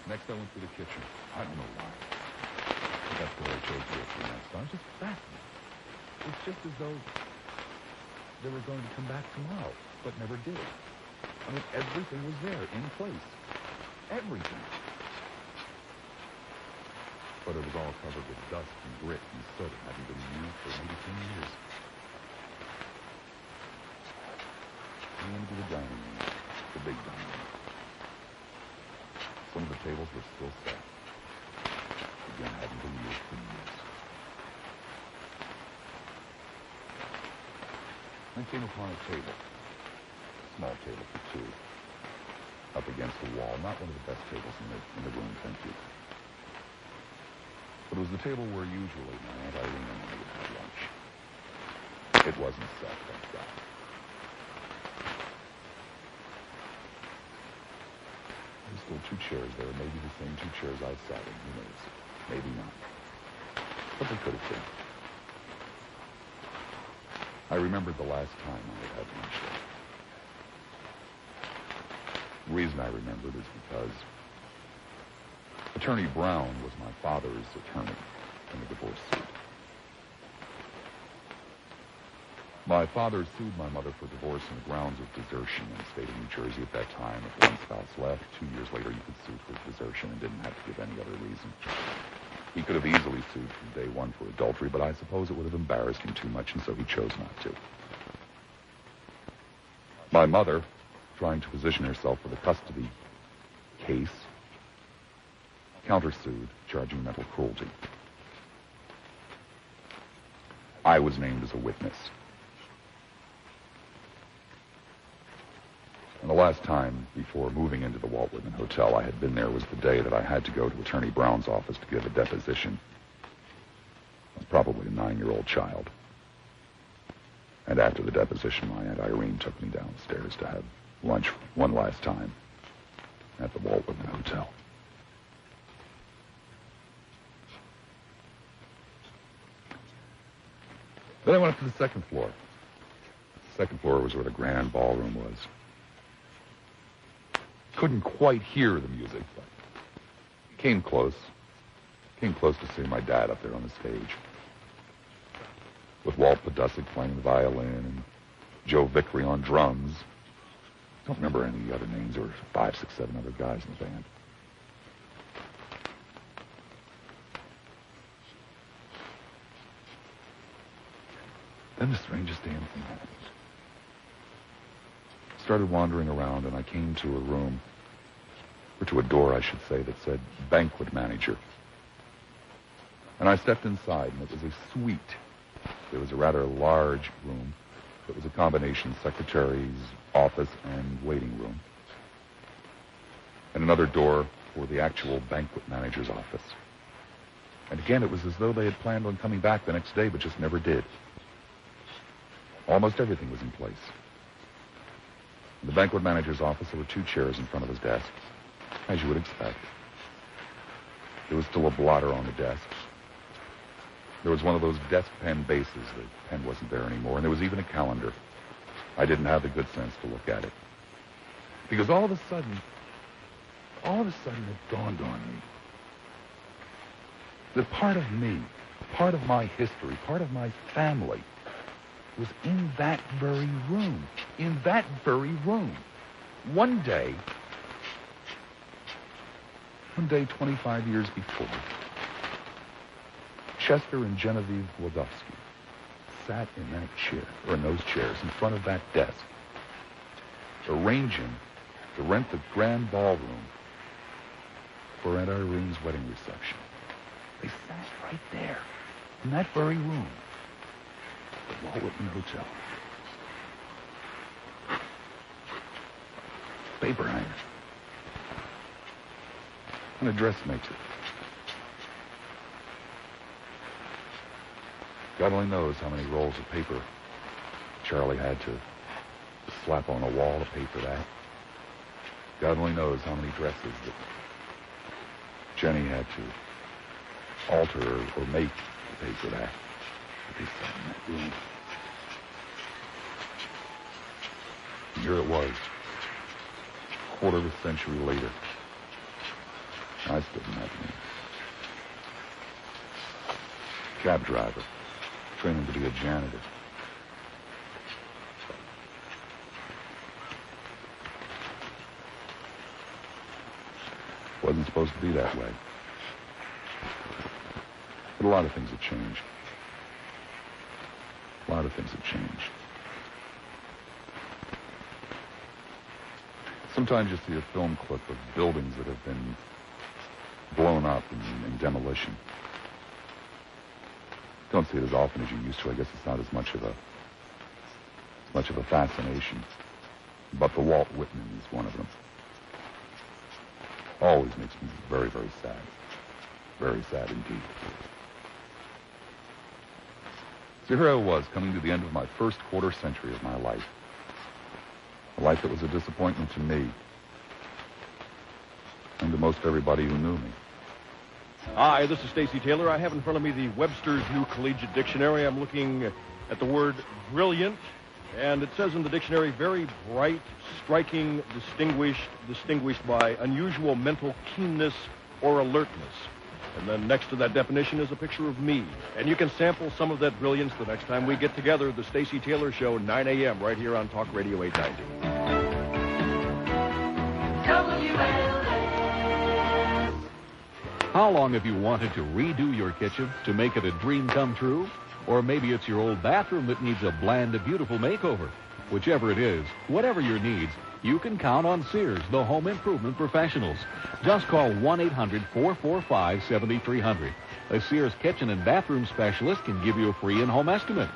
Next, I went to the kitchen. I don't know why. But that's where I chose to go to next. I was just fascinated. It's just as though they were going to come back tomorrow, but never did. I mean, everything was there, in place. Everything. But it was all covered with dust and grit and soot. It hadn't been used for maybe 10 years. I went to the dining room, the big dining room. Some of the tables were still set. Again, hadn't been used for years. I came upon a table. Small table for two. Up against the wall. Not one of the best tables in the room, thank you. But it was the table where usually my Aunt Irene and I would have lunch. It wasn't set, thank God. There were still 2 chairs there, maybe the same 2 chairs I sat in, who knows? Maybe not. But they could have been. I remembered the last time I had had lunch there. The reason I remembered is because Attorney Brown was my father's attorney in the divorce suit. My father sued my mother for divorce on the grounds of desertion in the state of New Jersey at that time. If one spouse left, 2 years later you could sue for desertion and didn't have to give any other reason. He could have easily sued from day one for adultery, but I suppose it would have embarrassed him too much, and so he chose not to. My mother, trying to position herself for the custody case, countersued, charging mental cruelty. I was named as a witness. And the last time before moving into the Walt Whitman Hotel I had been there was the day that I had to go to Attorney Brown's office to give a deposition. I was probably a 9-year-old child. And after the deposition, my Aunt Irene took me downstairs to have lunch one last time at the Walt Whitman Hotel. Then I went up to the 2nd floor. The 2nd floor was where the grand ballroom was. Couldn't quite hear the music, but came close. Came close to seeing my dad up there on the stage. With Walt Podusek playing the violin and Joe Vickery on drums. I don't remember any other names. There were 5, 6, 7 other guys in the band. Then the strangest damn thing happened. I started wandering around, and I came to a room, or to a door, I should say, that said banquet manager. And I stepped inside, and it was a suite. It was a rather large room. It was a combination secretary's office and waiting room. And another door for the actual banquet manager's office. And again, it was as though they had planned on coming back the next day, but just never did. Almost everything was in place. In the banquet manager's office, there were 2 chairs in front of his desk, as you would expect. There was still a blotter on the desk. There was one of those desk pen bases. The pen wasn't there anymore, and there was even a calendar. I didn't have the good sense to look at it. Because all of a sudden, it dawned on me that part of me, part of my history, part of my family was in that very room. In that very room. One day, 25 years before, Chester and Genevieve Wodowski sat in that chair, or in those chairs, in front of that desk, arranging to rent the grand ballroom for Aunt Irene's wedding reception. They sat right there, in that very room, at the Walt Whitman Hotel. Paper hanger. And a dressmaker. God only knows how many rolls of paper Charlie had to slap on a wall to pay for that. God only knows how many dresses that Jenny had to alter or make to pay for that. But they sat in that room. And here it was, a quarter of a century later. I stood in that room. Cab driver, training to be a janitor. Wasn't supposed to be that way. But a lot of things have changed. A lot of things have changed. Sometimes you see a film clip of buildings that have been blown up in demolition. Don't see it as often as you used to. I guess it's not as much of a fascination. But the Walt Whitman is one of them. Always makes me very, very sad. Very sad indeed. So here I was, coming to the end of my first quarter century of my life. A life that was a disappointment to me and to most everybody who knew me. Hi, this is Stacy Taylor. I have in front of me the Webster's New Collegiate Dictionary. I'm looking at the word brilliant, and it says in the dictionary, very bright, striking, distinguished by unusual mental keenness or alertness. And then next to that definition is a picture of me. And you can sample some of that brilliance the next time we get together, the Stacy Taylor Show, 9 a.m., right here on Talk Radio 890. How long have you wanted to redo your kitchen to make it a dream come true? Or maybe it's your old bathroom that needs a bland, beautiful makeover. Whichever it is, whatever your needs, you can count on Sears, the home improvement professionals. Just call 1-800-445-7300. A Sears kitchen and bathroom specialist can give you a free in-home estimate.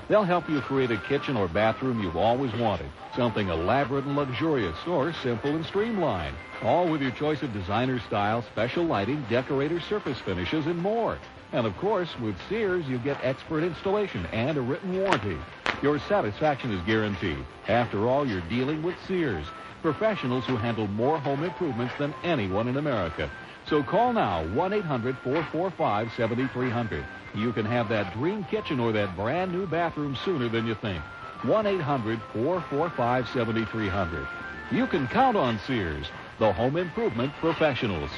They'll help you create a kitchen or bathroom you've always wanted. Something elaborate and luxurious, or simple and streamlined. All with your choice of designer style, special lighting, decorator surface finishes, and more. And of course, with Sears, you get expert installation and a written warranty. Your satisfaction is guaranteed. After all, you're dealing with Sears, professionals who handle more home improvements than anyone in America. So call now, 1-800-445-7300. You can have that dream kitchen or that brand new bathroom sooner than you think. 1-800-445-7300. You can count on Sears, the home improvement professionals.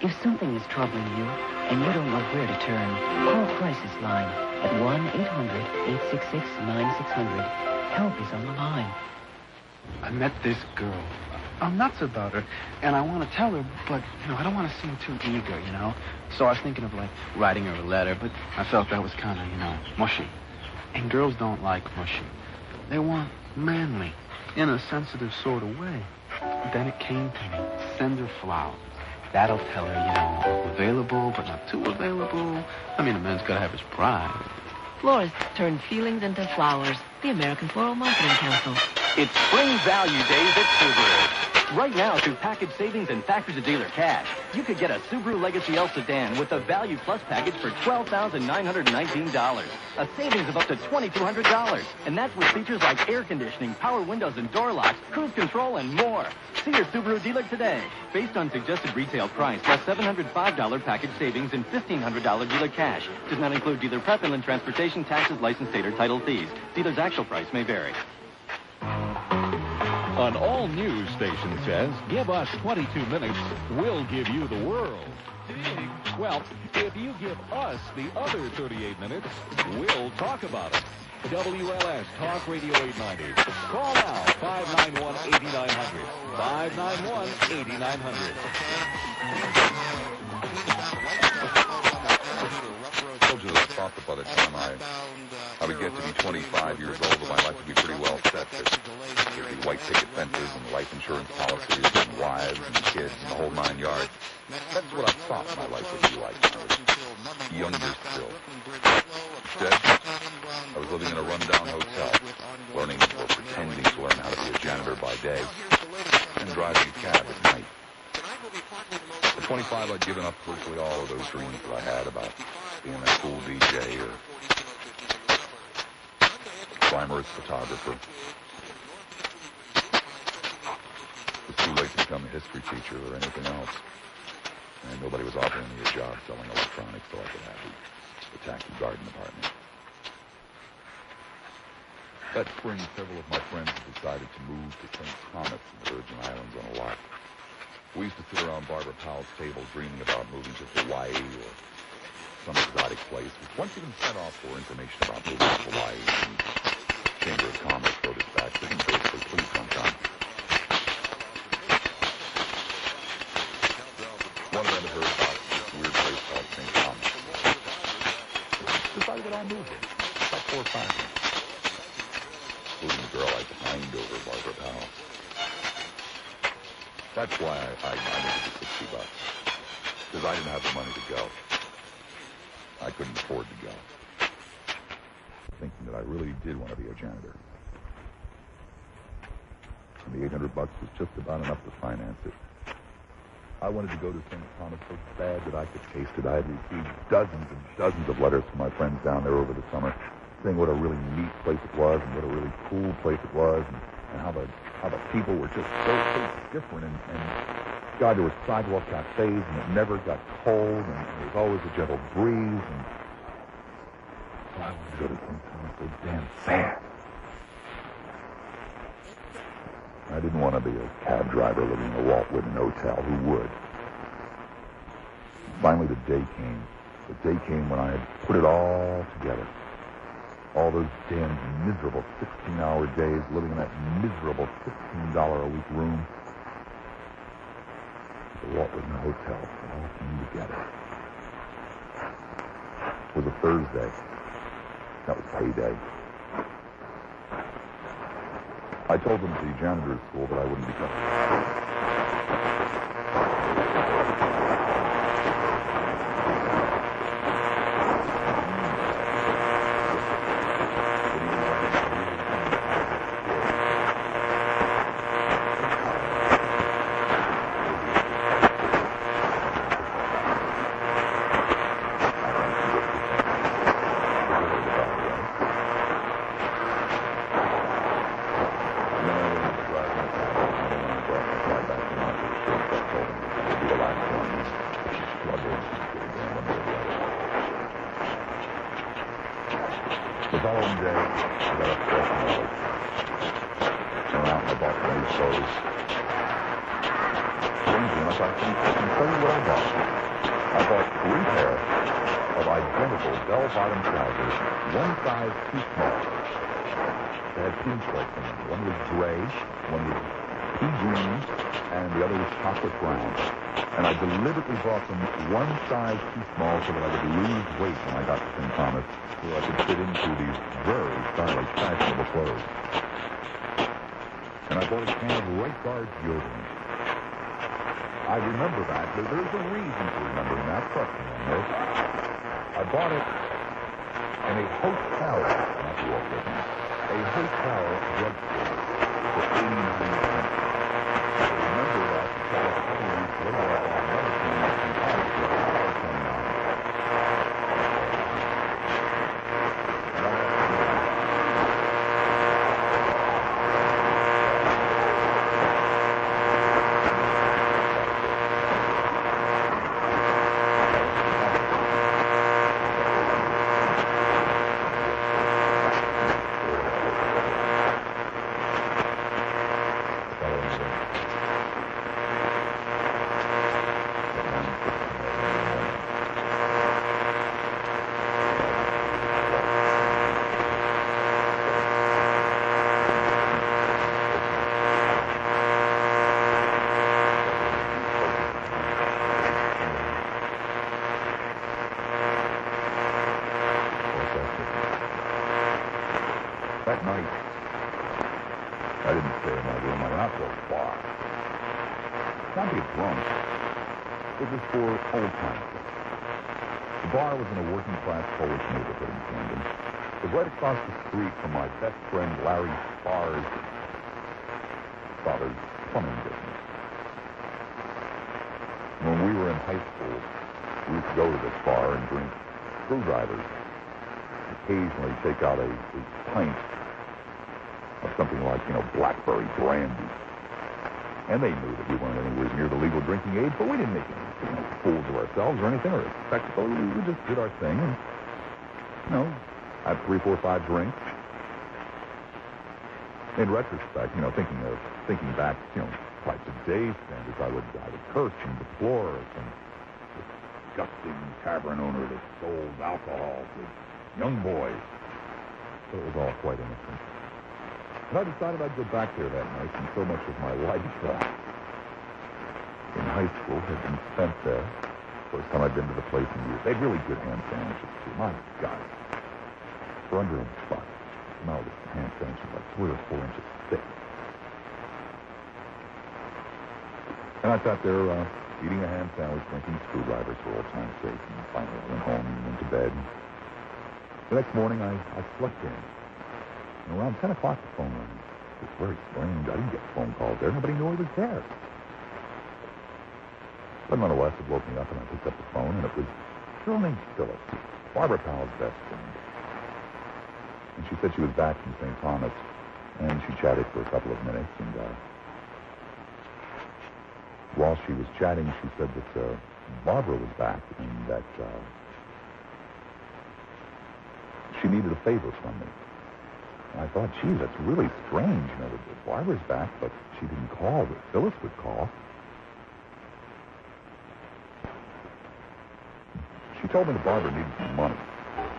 If something is troubling you and you don't know where to turn, call Crisis Line at 1-800-866-9600. Help is on the line. I met this girl. I'm nuts about her, and I want to tell her, but, I don't want to seem too eager, So I was thinking of, writing her a letter, but I felt that was kind of, mushy. And girls don't like mushy. They want manly, in a sensitive sort of way. Then it came to me, send her flowers. That'll tell her, available, but not too available. A man's got to have his pride. Florists turn feelings into flowers. The American Floral Marketing Council. It's Spring Value Days at Subaru. Right now, through package savings and factory-to-dealer cash, you could get a Subaru Legacy L sedan with the Value Plus package for $12,919. A savings of up to $2,200. And that's with features like air conditioning, power windows and door locks, cruise control, and more. See your Subaru dealer today. Based on suggested retail price, plus $705 package savings and $1,500 dealer cash. Does not include dealer prep, inland transportation, taxes, license, state, or title fees. Dealer's actual price may vary. An all-news station says, give us 22 minutes, we'll give you the world. Well, if you give us the other 38 minutes, we'll talk about it. WLS Talk Radio 890. Call now, 591-8900. 591-8900. I told you that I thought that by the time I would get to be 25 years old, that my life would be pretty well set. There'd be white picket fences and life insurance policies and wives and kids and the whole 9 yards. That's what I thought my life would be like when I was younger still. Instead, I was living in a rundown hotel, learning or pretending to learn how to be a janitor by day and driving a cab at night. At 25, I'd given up virtually all of those dreams that I had about being a cool DJ or glamorous photographer. It was too late to become a history teacher or anything else. And nobody was offering me a job selling electronics so I could have the tacky garden apartment. That spring, several of my friends had decided to move to St. Thomas in the Virgin Islands on a lot. We used to sit around Barbara Powell's table dreaming about moving to Hawaii or some exotic place, which once even sent off for information about moving to Hawaii, and Chamber of Commerce wrote us back saying basically, please don't come. One of them had heard about this weird place called St. Thomas. Decided that I'll move there. About 4 or 5 months. Including the girl I pined over, Barbara Powell. That's why I needed the $60. Because I didn't have the money to go. I couldn't afford to go. Thinking that I really did want to be a janitor. And the $800 was just about enough to finance it. I wanted to go to St. Thomas so bad that I could taste it. I had received dozens and dozens of letters from my friends down there over the summer saying what a really neat place it was and what a really cool place it was and how the people were just so different. And God, there were sidewalk cafes and it never got cold and there was always a gentle breeze. And so I wanted to go to St. Thomas so damn fast. I didn't want to be a cab driver living in a Walt Whitman hotel. Who would? Finally, the day came. The day came when I had put it all together. All those damn miserable 16-hour days living in that miserable $15 a week room. The Walt Whitman hotel. It all came together. It was a Thursday. That was payday. I told them at the janitor's school that I wouldn't be coming. The following day, I got up fresh and early. Went out and I bought some new clothes. Strangely enough, I can tell you what I bought. I bought 3 pairs of identical bell-bottom trousers, one size too small. They had pinstripes in them. One was gray, one was pea green, and the other was chocolate brown. And I deliberately bought them one size too small so that I would lose weight when I got to St. Thomas, so I could fit into these very stylish, fashionable clothes. And I bought a can of Right Guard deodorant. I remember that. There's a reason for remembering that. Trust me on this. I bought it in a hotel, not the Walt Whitman, a hotel drugstore for 89 cents. I remember That night, I didn't stay in my room. I went out to a bar. Not to get drunk. It was for old times. The bar was in a working-class Polish neighborhood in Camden. It was right across the street from my best friend Larry Starr's father's plumbing business. When we were in high school, we used to go to this bar and drink screwdrivers. Occasionally take out a pint of something like, blackberry brandy. And they knew that we weren't anywhere near the legal drinking age, but we didn't make any fools of ourselves or anything, or a spectacle. We just did our thing and, had 3, 4, 5 drinks. In retrospect, thinking back, quite the day standards, I would curse and deplore some disgusting tavern owner that sold alcohol to young boys. So it was all quite innocent. And I decided I'd go back there that night, and so much of my life in high school had been spent there. First time I'd been to the place in years. They had really good ham sandwiches, too. My God. For under $1, now the ham sandwich was like 3 or 4 inches thick. And I sat there eating a ham sandwich, drinking screwdrivers for old time's sake, and finally I went home and went to bed. The next morning, I slept in. And around 10 o'clock, the phone rang. It was very strange. I didn't get phone calls there. Nobody knew I was there. But nonetheless, it woke me up, and I picked up the phone, and it was a girl named Phyllis, Barbara Powell's best friend. And she said she was back from St. Thomas, and she chatted for a couple of minutes, and while she was chatting, she said that Barbara was back, and that she needed a favor from me. And I thought, geez, that's really strange, that Barbara's back, but she didn't call, that Phyllis would call. She told me that Barbara needed some money,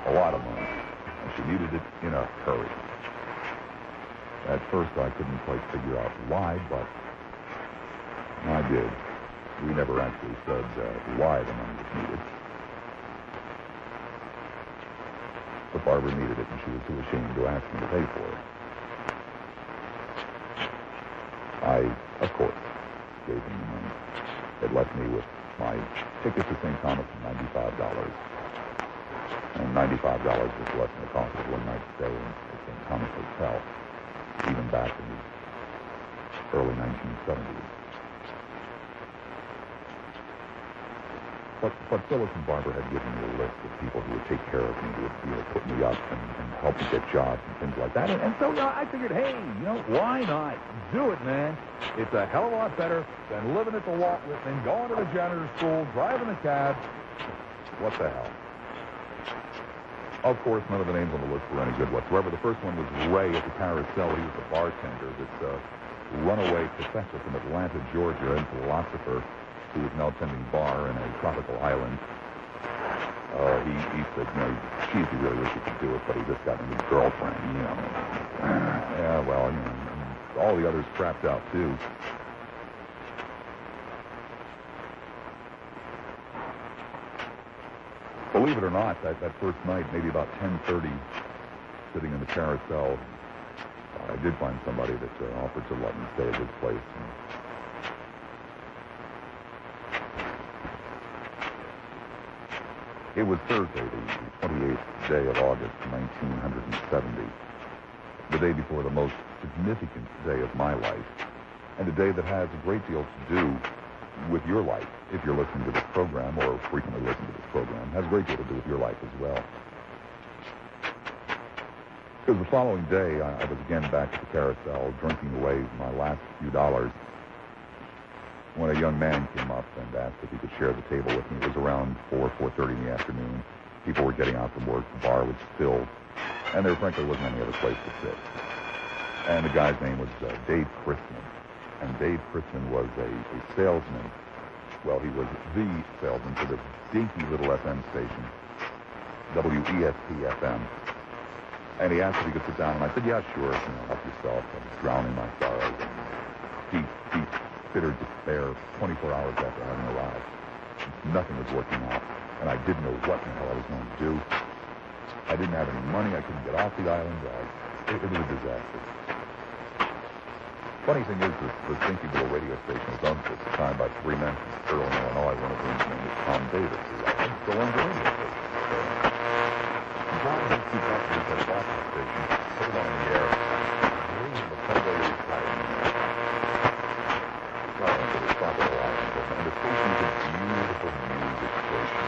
a lot of money, and she needed it in a hurry. At first, I couldn't quite figure out why, but I did. We never actually said why the money was needed. But Barbara needed it, and she was too ashamed to ask me to pay for it. I, of course, gave him the money. It left me with my ticket to St. Thomas for $95. And $95 was less than the cost of one night's stay in the St. Thomas Hotel, even back in the early 1970s. But Phyllis and Barbara had given me a list of people who would take care of me, who would put me up and help me get jobs and things like that. And so I figured, hey, why not? Do it, man. It's a hell of a lot better than living at the Walt Whitman, going to the janitor school, driving a cab. What the hell? Of course, none of the names on the list were any good whatsoever. The first one was Ray at the Carousel. He was a bartender, this runaway professor from Atlanta, Georgia, into Lassiter, who was now tending bar in a tropical island. He said, geez, he really wished he could do it, but he just got a new girlfriend, Yeah, well, and all the others crapped out, too. Believe it or not, that first night, maybe about 10:30, sitting in the Carousel, I did find somebody that offered to let me stay at his place. It was Thursday, the 28th day of August, 1970, the day before the most significant day of my life, and a day that has a great deal to do with your life, if you're listening to this program, or frequently listen to this program, has a great deal to do with your life as well. Because the following day, I was again back at the Carousel, drinking away my last few dollars, when a young man came up and asked if he could share the table with me. It was around 4:30 in the afternoon. People were getting out from work. The bar was filled, and there frankly wasn't any other place to sit. And the guy's name was Dave Christman. And Dave Christman was a salesman. Well, he was the salesman for this dinky little FM station, WESP-FM. And he asked if he could sit down, and I said, yeah, sure, help yourself. I was drowning my sorrows. He bitter despair 24 hours after having arrived. Nothing was working out, and I didn't know what the hell I was going to do. I didn't have any money. I couldn't get off the island. It was a disaster. Funny thing is, the stinky little radio station was owned at the time by three men from Sterling, Illinois. One of whom's name was Tom Davis, who I think still owns the radio station. And Tom and his two customers had bought the station, put it on the air, and the Sunday retirement. The station was a beautiful music station.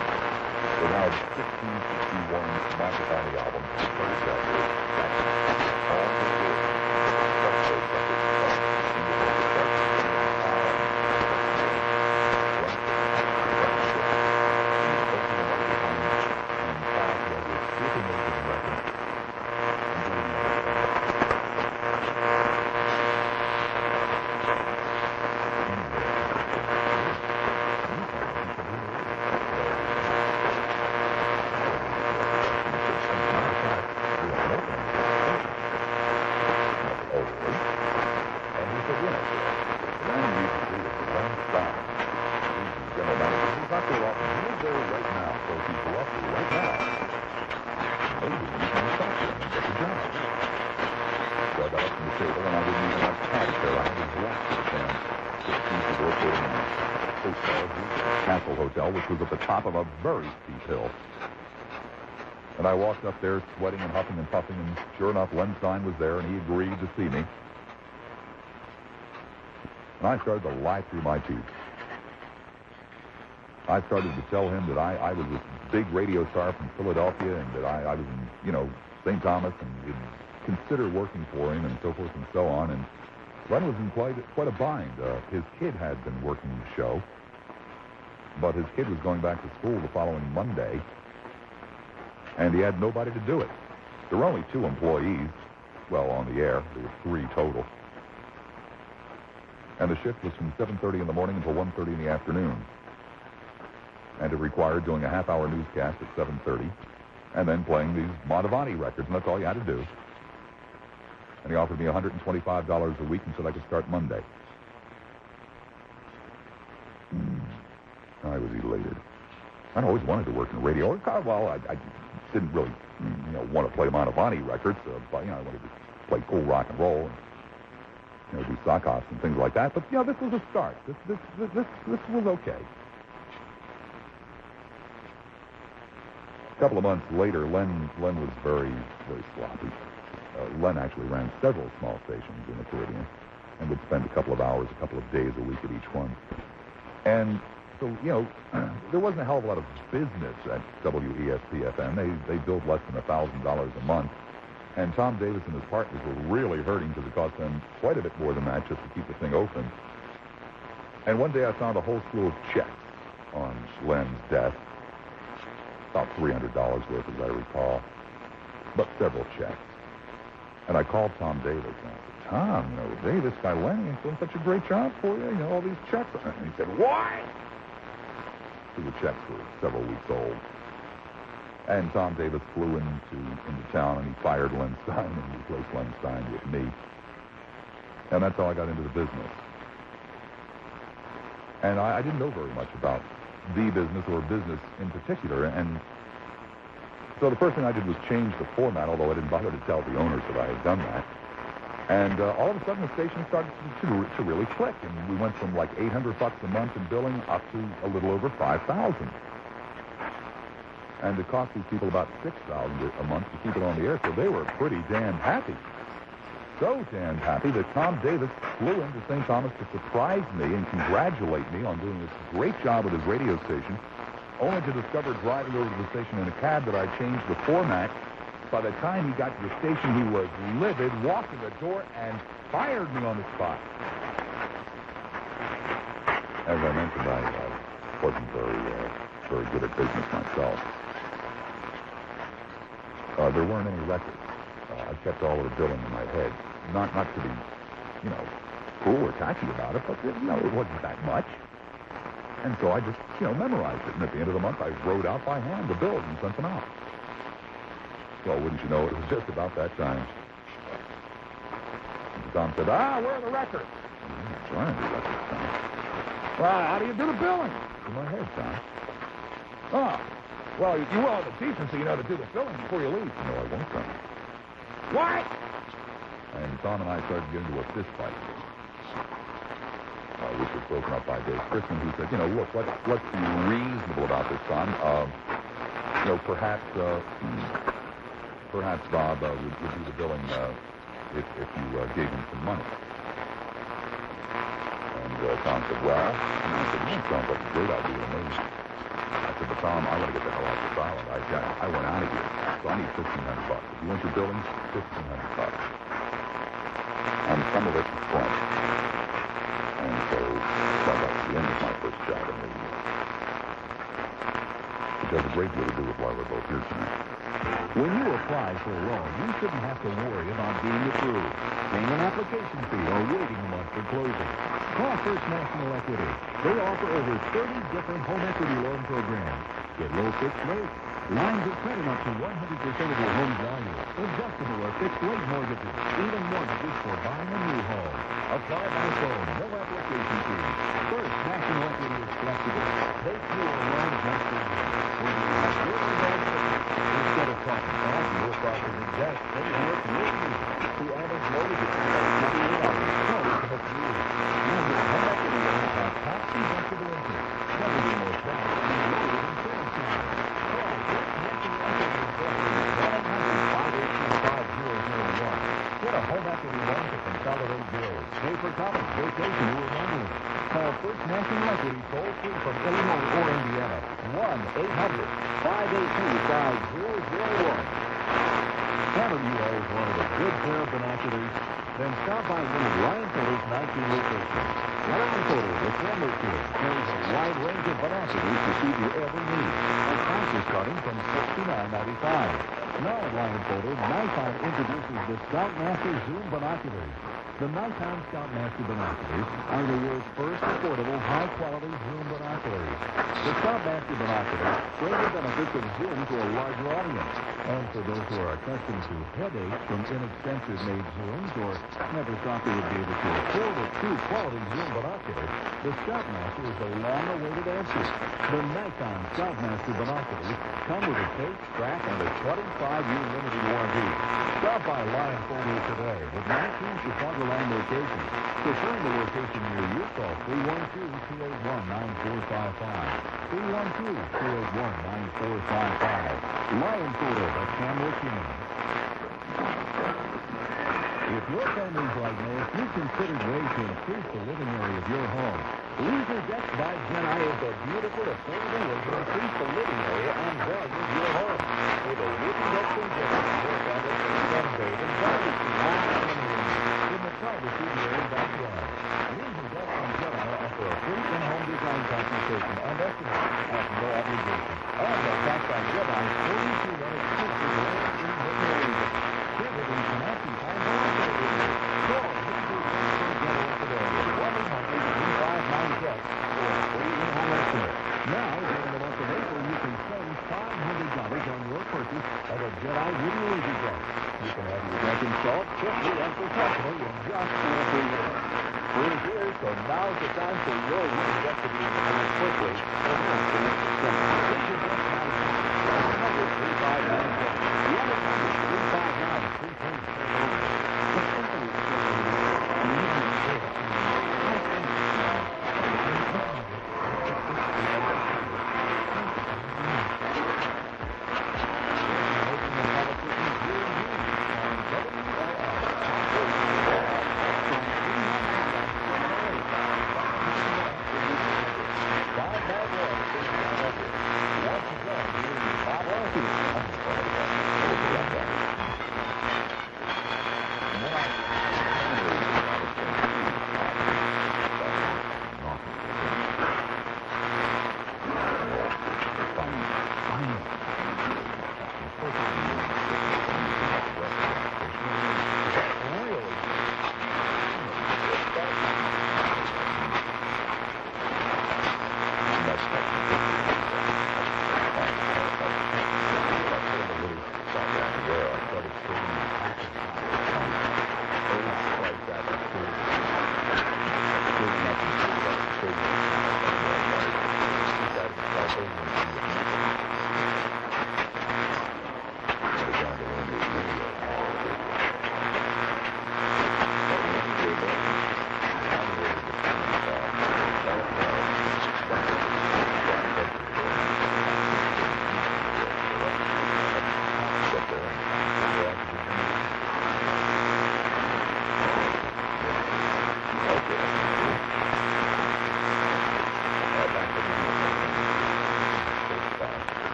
It had 1661 Macaroni albums, first ever. All the good. Which was at the top of a very steep hill. And I walked up there sweating and huffing and puffing, and sure enough, Len Stein was there, and he agreed to see me. And I started to lie through my teeth. I started to tell him that I was this big radio star from Philadelphia, and that I was in, St. Thomas, and he'd consider working for him, and so forth and so on. And Len was in quite a bind. His kid had been working the show, but his kid was going back to school the following Monday, and he had nobody to do it. There were only 2 employees, well, on the air. There were 3 total. And the shift was from 7:30 in the morning until 1:30 in the afternoon. And it required doing a half-hour newscast at 7:30, and then playing these Montevani records, and that's all you had to do. And he offered me $125 a week and said I could start Monday. I was elated. I'd always wanted to work in radio. Well, I didn't really, want to play Montevani records, but, I wanted to play cool rock and roll and, do sock hops and things like that. But, this was a start. This was okay. A couple of months later, Len was very, very sloppy. Len actually ran several small stations in the Caribbean and would spend a couple of hours, a couple of days a week at each one. And so, there wasn't a hell of a lot of business at WESP-FM. They billed less than $1,000 a month. And Tom Davis and his partners were really hurting because it cost them quite a bit more than that just to keep the thing open. And one day I found a whole slew of checks on Len's desk. About $300 worth, as I recall. But several checks. And I called Tom Davis and I said, Tom, this guy Len ain't doing such a great job for you. All these checks. And he said, what? So the checks were several weeks old. And Tom Davis flew into town, and he fired Len Stein and replaced Len Stein with me. And that's how I got into the business. And I didn't know very much about the business or business in particular. And so the first thing I did was change the format, although I didn't bother to tell the owners that I had done that. And all of a sudden, the station started to really click, and we went from like $800 a month in billing up to a little over $5,000. And it cost these people about $6,000 a month to keep it on the air, so they were pretty damn happy. So damn happy that Tom Davis flew into St. Thomas to surprise me and congratulate me on doing this great job with his radio station, only to discover driving over to the station in a cab that I changed the format. By the time he got to the station, he was livid, walked in the door, and fired me on the spot. As I mentioned, I wasn't very good at business myself. There weren't any records. I kept all of the billing in my head. Not to be, cruel or tacky about it, but, it wasn't that much. And so I just, memorized it. And at the end of the month, I wrote out by hand the bills and sent them out. Well, wouldn't you know, it was just about that time. And Tom said, where are the records? Where are the records, Tom? Well, how do you do the billing? In my head, Tom. Well, you will have the decency, to do the billing before you leave. No, I won't, Tom. What? And Tom and I started to get into a fist fight, which was broken up by Dave Chrisman, who said, look, what's reasonable about this, Tom? Perhaps Bob would do the billing if you gave him some money. And Tom said, well, and I said, that sounds like a great idea to me. I said, but Tom, I want to get the hell off this island. I went out of here, so I need $1,500. If you want your billing, $1,500. And some of it's front. And so that was the end of my first job in the which has a great deal to do with why we're both here tonight. When you apply for a loan, you shouldn't have to worry about being approved, paying an application fee, or waiting a month for closing. Call First National Equity. They offer over 30 different home equity loan programs. Get low fixed rates, lines of credit up to 100% of your home's value, adjustable or fixed rate mortgages, even mortgages for buying a new home. Apply by phone, no application fee. First National Equity is flexible. They do a loan just for you. Whether you have good or bad credit, instead of talking fast, your process is best. They work with you. The average mortgage is about $28. So it's help you. Usually, home equity loans have tax-deductible interest, never be more fast, and lower insurance charges. Call First National Equity in 1-800-518-5001. Get a home equity loan to consolidate bills, pay for college, vacation, or remodeling. Call First National Equity toll-free from Illinois or Indiana. 1-800-582-5001. Haven't you always wanted a good pair of binoculars? Then stop by one of Ryan Photo's 19 locations. Ryan Photo, the camera kid, carries a wide range of binoculars to suit your every need. At prices starting from $69.95. Now at Ryan Photo, Nikon introduces the Scoutmaster Zoom binoculars. The Nikon Scoutmaster binoculars are the world's first affordable, high-quality zoom binoculars. The Scoutmaster binoculars bring the benefits of zoom to a larger audience. And for those who are accustomed to headaches from inexpensive-made zooms or never thought they would be able to afford a true quality zoom binocular, the Scoutmaster is a long-awaited answer. The Nikon Scoutmaster binoculars come with a case, strap, and a 25-year limited warranty. Stop by Lion Photo today with 19 Chicago line locations. To find a location near you, call 312-281-9455. 312-281-9455. Lion Photo, the camera king. If your family's like most, you've considered ways to increase the living area of your home. Leisure Decks by Jedi is a beautiful, affordable way to increase the living area and value of your home. With a wooden deck and Jedi, your family can sunbathe and barbecue all in the privacy of your own backyard. Leisure Decks and Jedi offer a free in-home design consultation and estimate at no obligation. And are backed by Jedi's 42-minute exclusive land-free hidden agent. Visit and connect and find out what it is. Call Leisure Decks and Jedi today at 1-800-359-DECKS for a free in-home estimate. Now, during the month of April, you can save $500 on your purchase of a Jedi Wooden Laser Deck. You can have your deck installed quickly and professionally in just 4 free minutes. We're here, so now's the time for your wooden deck to be installed quickly and instantly. Laser Deck by 1-800-359-DECKS. 1-800-359-DECKS.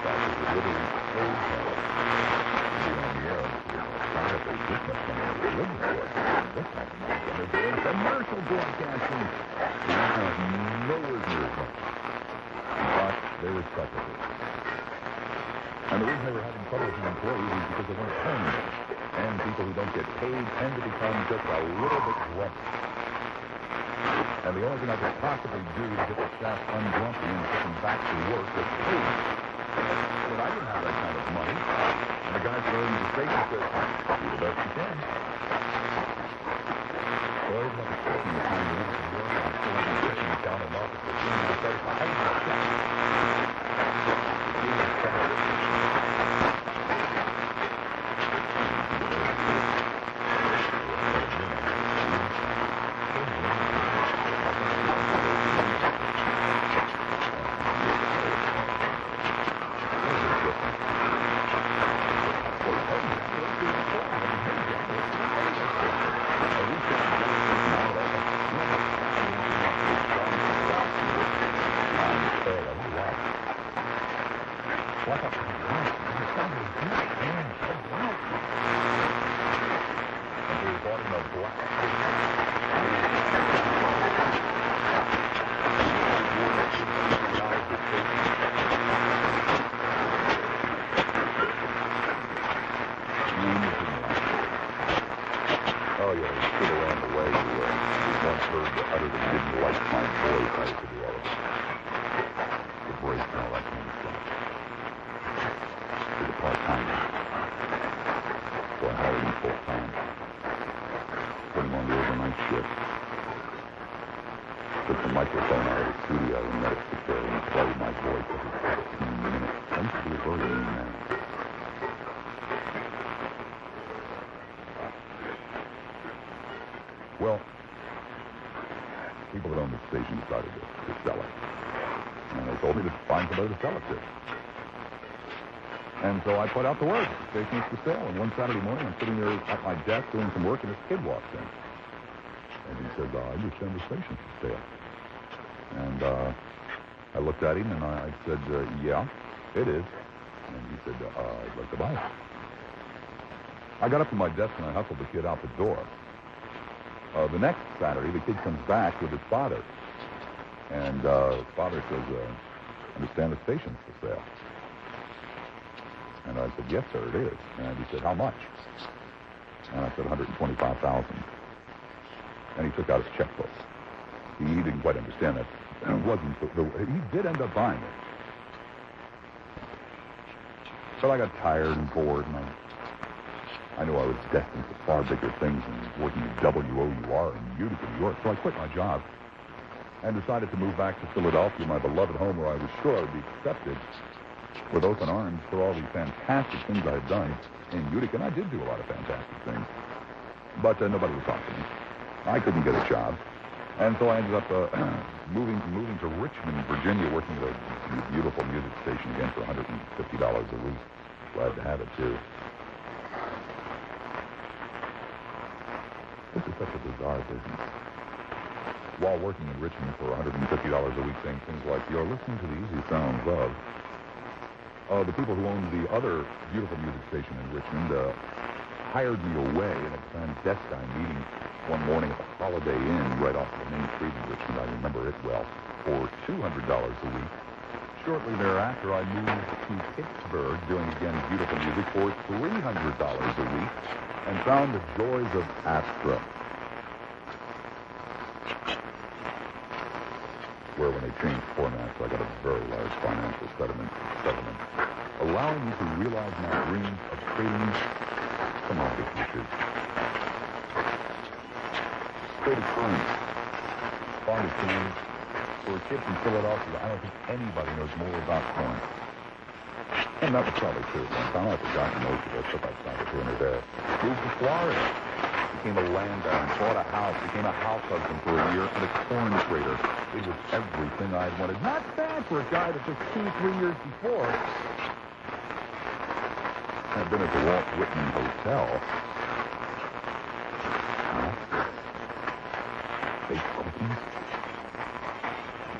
factors was literally so hard to be on the air. This much money on the religious broadcasting. This kind of money. And they're doing commercial broadcasting. They don't have nowhere near as much. But they were stuck with it. And the reason they were having trouble with the employees is because they weren't paying them. And people who don't get paid tend to become just a little bit grumpy. And the only thing I could possibly do to get the staff ungrumpy and put them back to work was pay them. But I didn't have that kind of money. And the guys running the station said, do the best you can. So I was like taking the time to work and work. I'm still having to sit down in office. And I started to hide my check. Oh, yeah, he's still around the way. He once heard the utter that he didn't like my voice. I used to do all of it. The break and all that kind of stuff. He was a part-timer. So I hired him full-time. Put him on the overnight shift. Took the microphone out of the studio and let it sit there and play my voice every 15 minutes. I used to be a very mean man. Well, people that owned the station decided to sell it. And they told me to find somebody to sell it to. And so I put out the word. The station is for sale. And one Saturday morning, I'm sitting there at my desk doing some work, and this kid walks in. And he says, I understand the station's for sale. And I looked at him, and I said, yeah, it is. And he said, I'd like to buy it. I got up to my desk, and I hustled the kid out the door. The next Saturday, the kid comes back with his father. And his father says, understand the station's for sale. And I said, yes, sir, it is. And he said, how much? And I said, $125,000. And he took out his checkbook. He didn't quite understand that. It wasn't. He did end up buying it. But I got tired and bored, and I knew I was destined for far bigger things than working at WOUR in Utica, New York. So I quit my job and decided to move back to Philadelphia, my beloved home, where I was sure I would be accepted with open arms for all the fantastic things I had done in Utica. And I did do a lot of fantastic things. But nobody would talk to me. I couldn't get a job. And so I ended up moving to Richmond, Virginia, working at a beautiful music station again for $150 a week. Glad to have it, too. This is such a bizarre business. While working in Richmond for $150 a week, saying things like, you're listening to the easy sounds of the people who owned the other beautiful music station in Richmond hired me away in a clandestine meeting one morning at the Holiday Inn right off the main street in Richmond. I remember it well, for $200 a week. Shortly thereafter, I moved to Pittsburgh, doing again beautiful music, for $300 a week, and found the joys of Astra, where when they changed formats, I got a very large financial settlement, allowing me to realize my dreams of trading commodity futures. Traded currency, farmers coins. For a kid from Philadelphia, I don't think anybody knows more about corn. And that was probably true at one time. I've forgotten most of it, but I found it here and there. Moved to Florida. Became a landowner, bought a house, became a house husband for a year, and a corn trader. It was everything I'd wanted. Not bad for a guy that just 2 or 3 years before had been at the Walt Whitman Hotel. Baked cookies.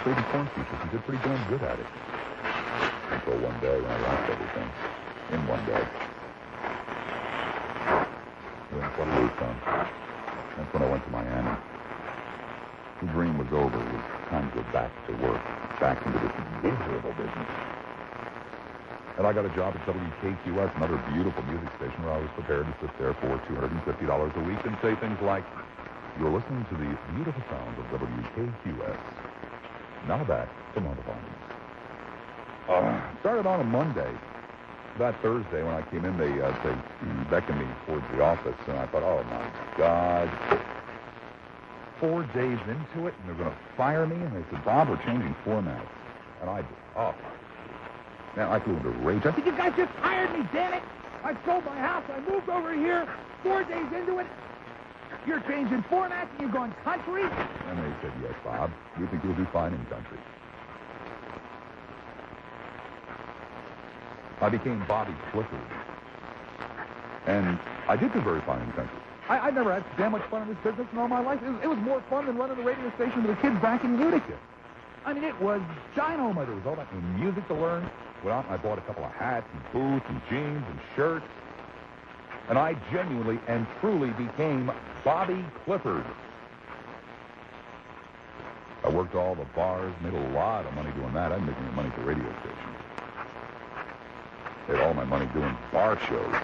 Trading corn futures and did pretty damn good at it. Until one day when I everything in one day. Went to Tucson. That's when I went to Miami. The dream was over. It was time to go back to work, back into this miserable business. And I got a job at WKQS, another beautiful music station where I was prepared to sit there for $250 a week and say things like, "You're listening to the beautiful sounds of WKQS." Now back to Montevani. Started on a Monday. That Thursday when I came in, they beckoned me towards the office, and I thought, oh, my God. 4 days into it, and they're going to fire me? And they said, Bob, we're changing formats. And I just, man, I flew into rage. I said, you guys just hired me, damn it. I sold my house. I moved over here. 4 days into it. You're changing formats and you're going country? And they said, yes, Bob. We think you'll do fine in country. I became Bobby Clifford. And I did do very fine in country. I've never had damn much fun in this business in all my life. It was more fun than running a radio station with the kids back in Utica. I mean, it was dynamite. There was all that new music to learn. Went out and I bought a couple of hats and boots and jeans and shirts. And I genuinely and truly became Bobby Clifford. I worked all the bars, made a lot of money doing that. I didn't make any money for radio stations. I had all my money doing bar shows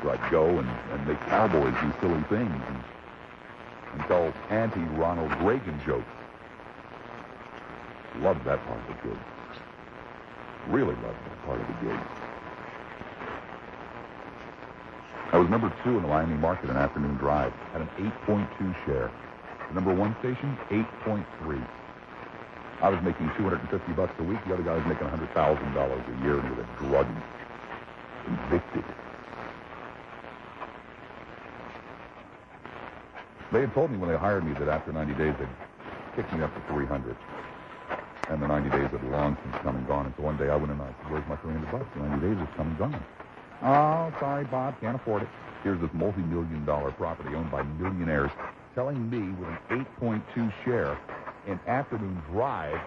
where I'd go and make cowboys do silly things and tell anti-Ronald Reagan jokes. Loved that part of the gig. Really loved that part of the gig. I was number 2 in the Miami market in afternoon drive. Had an 8.2 share. The number 1 station, 8.3. I was making $250 a week. The other guy was making $100,000 a year, and he was a druggie. Convicted. They had told me when they hired me that after 90 days they'd kick me up to 300. And the 90 days had long since come and gone. And so one day I went in and I said, where's my $300? The 90 days has come and gone. Oh, sorry, Bob, can't afford it. Here's this multi-million-dollar property owned by millionaires telling me with an 8.2 share in afternoon drive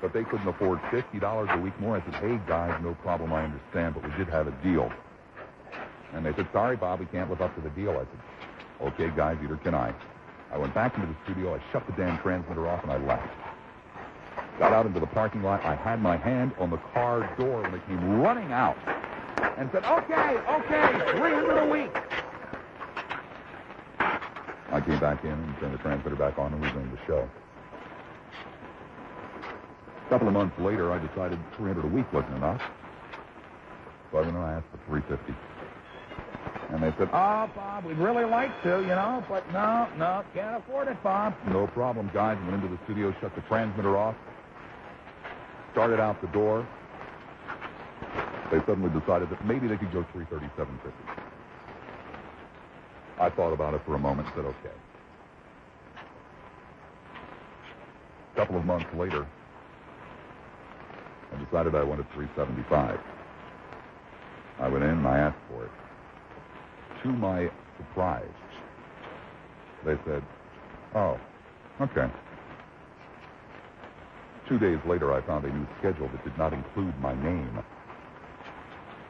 that they couldn't afford $50 a week more. I said, hey, guys, no problem, I understand, but we did have a deal. And they said, sorry, Bob, we can't live up to the deal. I said, okay, guys, either can I. I went back into the studio, I shut the damn transmitter off, and I left. Got out into the parking lot. I had my hand on the car door when they came running out and said, okay, $300 a week. I came back in and turned the transmitter back on and resumed the show. A couple of months later, I decided $300 a week wasn't enough. So I went and I asked for $350. And they said, oh, Bob, we'd really like to, but no, can't afford it, Bob. No problem, guys. Went into the studio, shut the transmitter off, started out the door. They suddenly decided that maybe they could go $337.50. I thought about it for a moment and said, okay. A couple of months later, I decided I wanted $375. I went in and I asked for it. To my surprise, they said, oh, okay. 2 days later, I found a new schedule that did not include my name.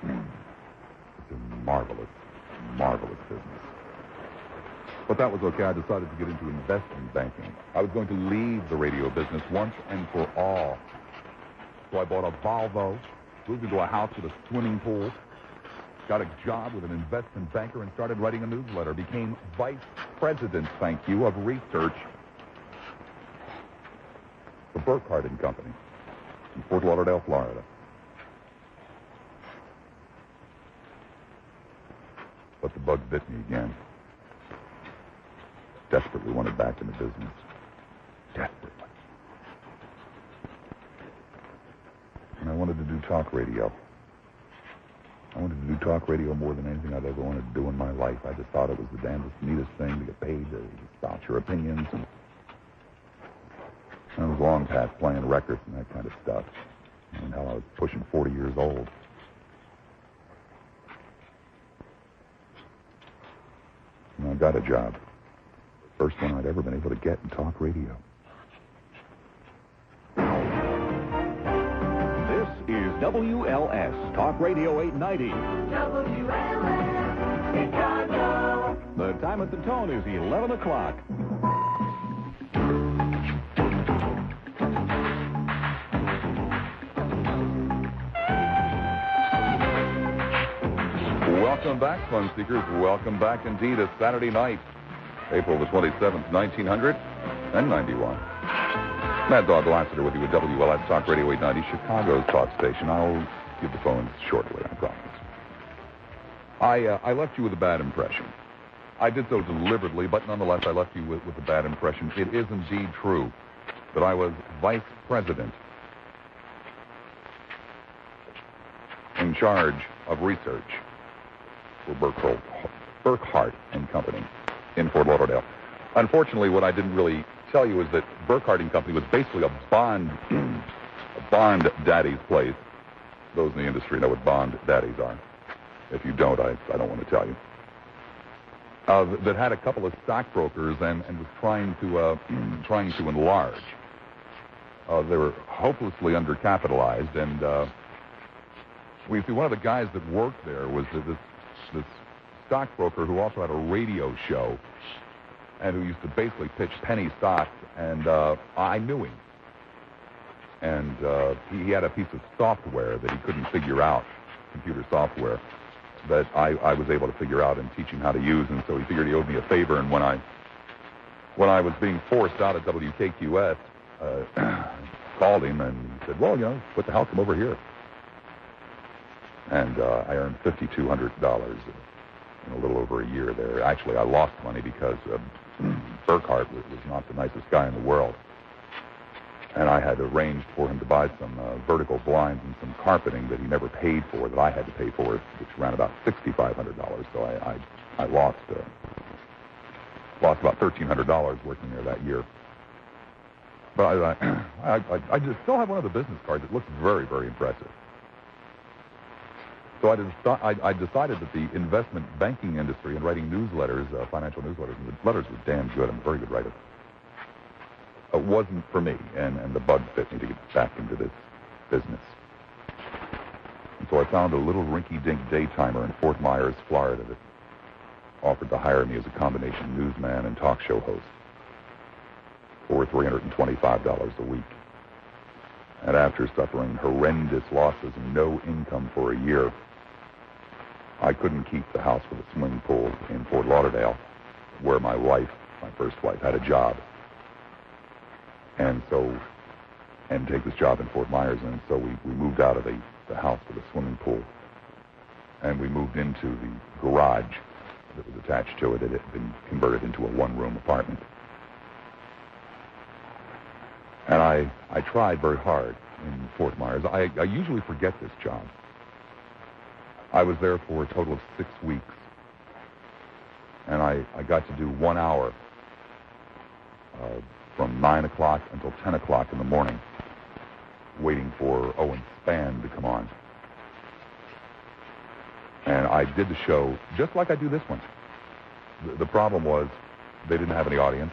It's a marvelous, marvelous business. But that was okay. I decided to get into investment banking. I was going to leave the radio business once and for all. So I bought a Volvo, moved into a house with a swimming pool, got a job with an investment banker, and started writing a newsletter. Became vice president, thank you, of research for Burkhardt and Company in Fort Lauderdale, Florida. But the bug bit me again. Desperately wanted back in the business. Desperately. And I wanted to do talk radio. I wanted to do talk radio more than anything I'd ever wanted to do in my life. I just thought it was the damnedest, neatest thing to get paid to spout your opinions. And I was long past playing records and that kind of stuff. And hell, I was pushing 40 years old. And I got a job. First one I'd ever been able to get in talk radio. This is WLS Talk Radio 890. WLS, Chicago. The time at the tone is 11 o'clock. Welcome back, Fun Seekers. Welcome back indeed. It's Saturday night, April the 27th, 1991. Mad Dog Lassiter with you at WLS Talk Radio 890, Chicago's talk station. I'll give the phones shortly, I promise. I left you with a bad impression. I did so deliberately, but nonetheless, I left you with a bad impression. It is indeed true that I was vice president in charge of research for Burkhardt and Company in Fort Lauderdale. Unfortunately, what I didn't really tell you is that Burkhardt and Company was basically a bond daddy's place. Those in the industry know what bond daddies are. If you don't, I don't want to tell you. That had a couple of stockbrokers and was trying to enlarge. They were hopelessly undercapitalized, and we see one of the guys that worked there was this stockbroker who also had a radio show and who used to basically pitch penny stocks, and I knew him. And he had a piece of software that he couldn't figure out, computer software, that I was able to figure out and teach him how to use, and so he figured he owed me a favor, and when I was being forced out at WKQS, called him and said, well, what the hell, come over here. And I earned $5,200 in a little over a year there. Actually, I lost money because Burkhardt was not the nicest guy in the world. And I had arranged for him to buy some vertical blinds and some carpeting that he never paid for, that I had to pay for, which ran about $6,500. So I lost about $1,300 working there that year. But I just still have one of the business cards. It looks very, very impressive. So I decided that the investment banking industry and writing newsletters, financial newsletters, and the letters were damn good. I'm a very good writer. It wasn't for me, and the bug fit me to get back into this business. And so I found a little rinky-dink daytimer in Fort Myers, Florida, that offered to hire me as a combination newsman and talk show host for $325 a week. And after suffering horrendous losses and no income for a year, I couldn't keep the house with a swimming pool in Fort Lauderdale, where my first wife, had a job. And take this job in Fort Myers. And so we moved out of the house with a swimming pool, and we moved into the garage that was attached to it. It had been converted into a one-room apartment. And I tried very hard in Fort Myers. I usually forget this job. I was there for a total of 6 weeks. And I got to do 1 hour from 9 o'clock until 10 o'clock in the morning, waiting for Owen Spann to come on. And I did the show just like I do this one. The problem was they didn't have any audience,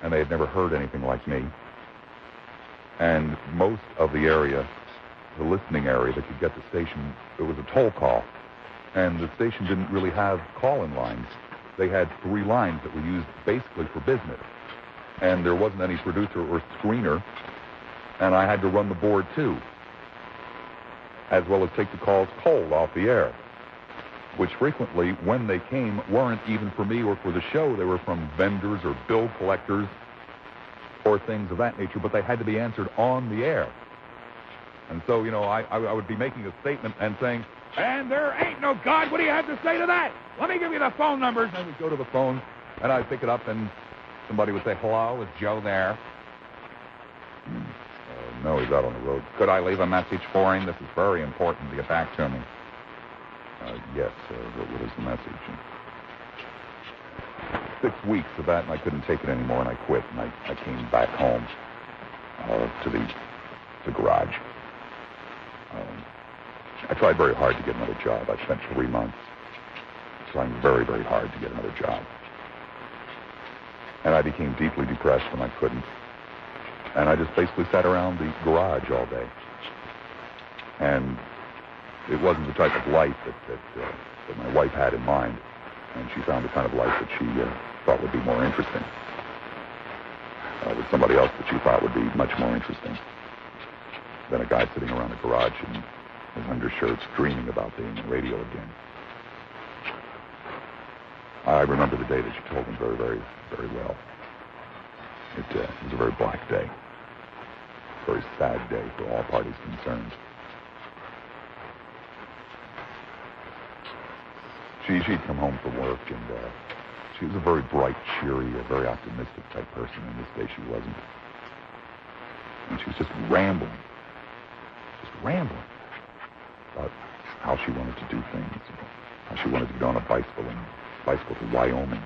and they had never heard anything like me. And most of the area, the listening area that could get the station, it was a toll call. And the station didn't really have call-in lines. They had 3 lines that were used basically for business. And there wasn't any producer or screener, and I had to run the board too, as well as take the calls cold off the air, which frequently, when they came, weren't even for me or for the show. They were from vendors or bill collectors or things of that nature, but they had to be answered on the air. And so, I would be making a statement and saying, and there ain't no God. What do you have to say to that? Let me give you the phone numbers. And we'd go to the phone, and I'd pick it up, and somebody would say, hello, is Joe there? No, he's out on the road. Could I leave a message for him? This is very important to get back to me. Yes, what is the message? 6 weeks of that, and I couldn't take it anymore, and I quit, and I came back home to the garage. I tried very hard to get another job. I spent 3 months trying very, very hard to get another job. And I became deeply depressed when I couldn't. And I just basically sat around the garage all day. And it wasn't the type of life that my wife had in mind. And she found the kind of life that she thought would be more interesting. With somebody else that she thought would be much more interesting than a guy sitting around a garage in his undershirts dreaming about being on radio again. I remember the day that she told him very, very, very well. It was a very black day. A very sad day for all parties concerned. She'd come home from work, and she was a very bright, cheery, a very optimistic type person, and this day she wasn't. And she was just rambling about how she wanted to do things, how she wanted to get on a bicycle to Wyoming,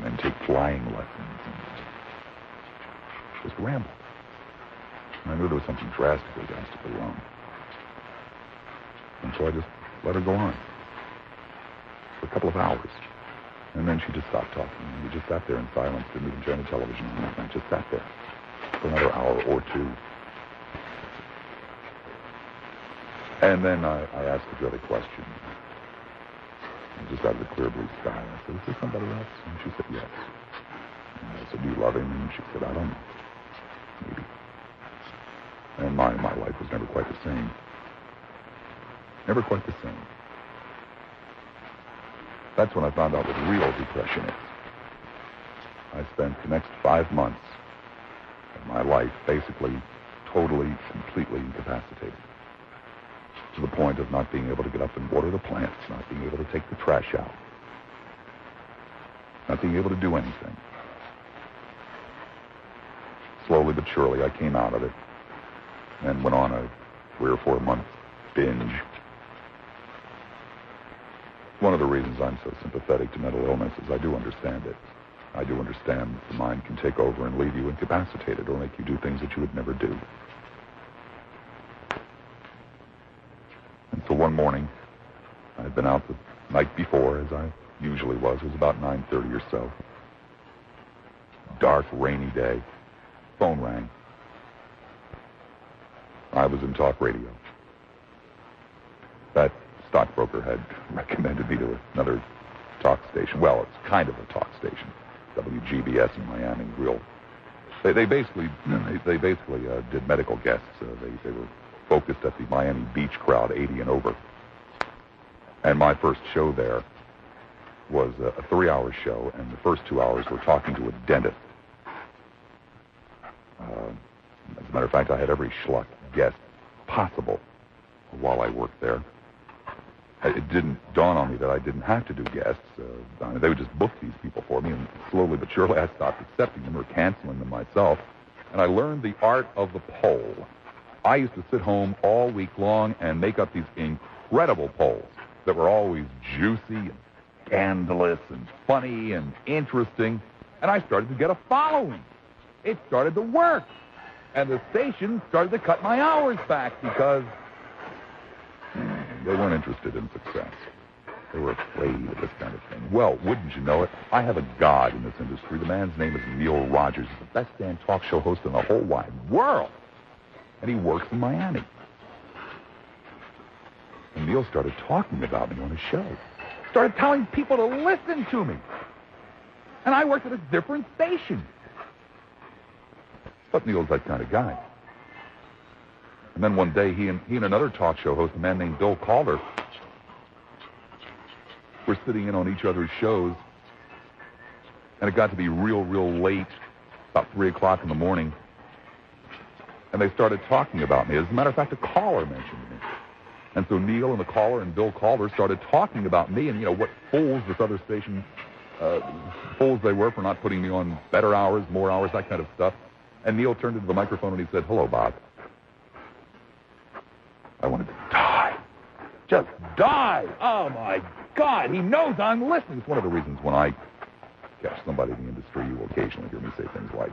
and take flying lessons, and just rambled. And I knew there was something drastically wrong. And so I just let her go on for a couple of hours. And then she just stopped talking. And we just sat there in silence, didn't even turn the television on. And I just sat there for another hour or two. And then I asked the dreaded question. Just out of the clear blue sky. I said, is there somebody else? And she said, yes. And I said, do you love him? And she said, I don't know. Maybe. And my life was never quite the same. Never quite the same. That's when I found out what real depression is. I spent the next 5 months of my life basically totally, completely incapacitated. To the point of not being able to get up and water the plants, not being able to take the trash out, not being able to do anything. Slowly but surely, I came out of it and went on a 3 or 4 month binge. One of the reasons I'm so sympathetic to mental illness is I do understand it. I do understand that the mind can take over and leave you incapacitated or make you do things that you would never do. And so one morning, I had been out the night before, as I usually was. It was about 9:30 or so. Dark, rainy day. Phone rang. I was in talk radio. That stockbroker had recommended me to another talk station. Well, it's kind of a talk station. WGBS in Miami. They basically did medical guests. They were focused at the Miami Beach crowd, 80 and over. And my first show there was a 3-hour show, and the first 2 hours were talking to a dentist. As a matter of fact, I had every schluck guest possible while I worked there. It didn't dawn on me that I didn't have to do guests. They would just book these people for me, and slowly but surely I stopped accepting them or canceling them myself, and I learned the art of the poll. I used to sit home all week long and make up these incredible polls that were always juicy and scandalous and funny and interesting, and I started to get a following. It started to work, and the station started to cut my hours back because they weren't interested in success. They were afraid of this kind of thing. Well, wouldn't you know it, I have a god in this industry. The man's name is Neil Rogers. He's the best damn talk show host in the whole wide world. And he works in Miami. And Neil started talking about me on his show. Started telling people to listen to me. And I worked at a different station. But Neil's that kind of guy. And then one day, he and another talk show host, a man named Bill Calder, were sitting in on each other's shows. And it got to be real late, about 3 o'clock in the morning. And they started talking about me. As a matter of fact, a caller mentioned me. And so Neil and the caller and Bill Calder started talking about me and, what fools this other station, fools they were for not putting me on better hours, more hours, that kind of stuff. And Neil turned into the microphone and he said, "Hello, Bob." I wanted to die. Just die. Oh, my God. He knows I'm listening. It's one of the reasons when I catch somebody in the industry, you will occasionally hear me say things like,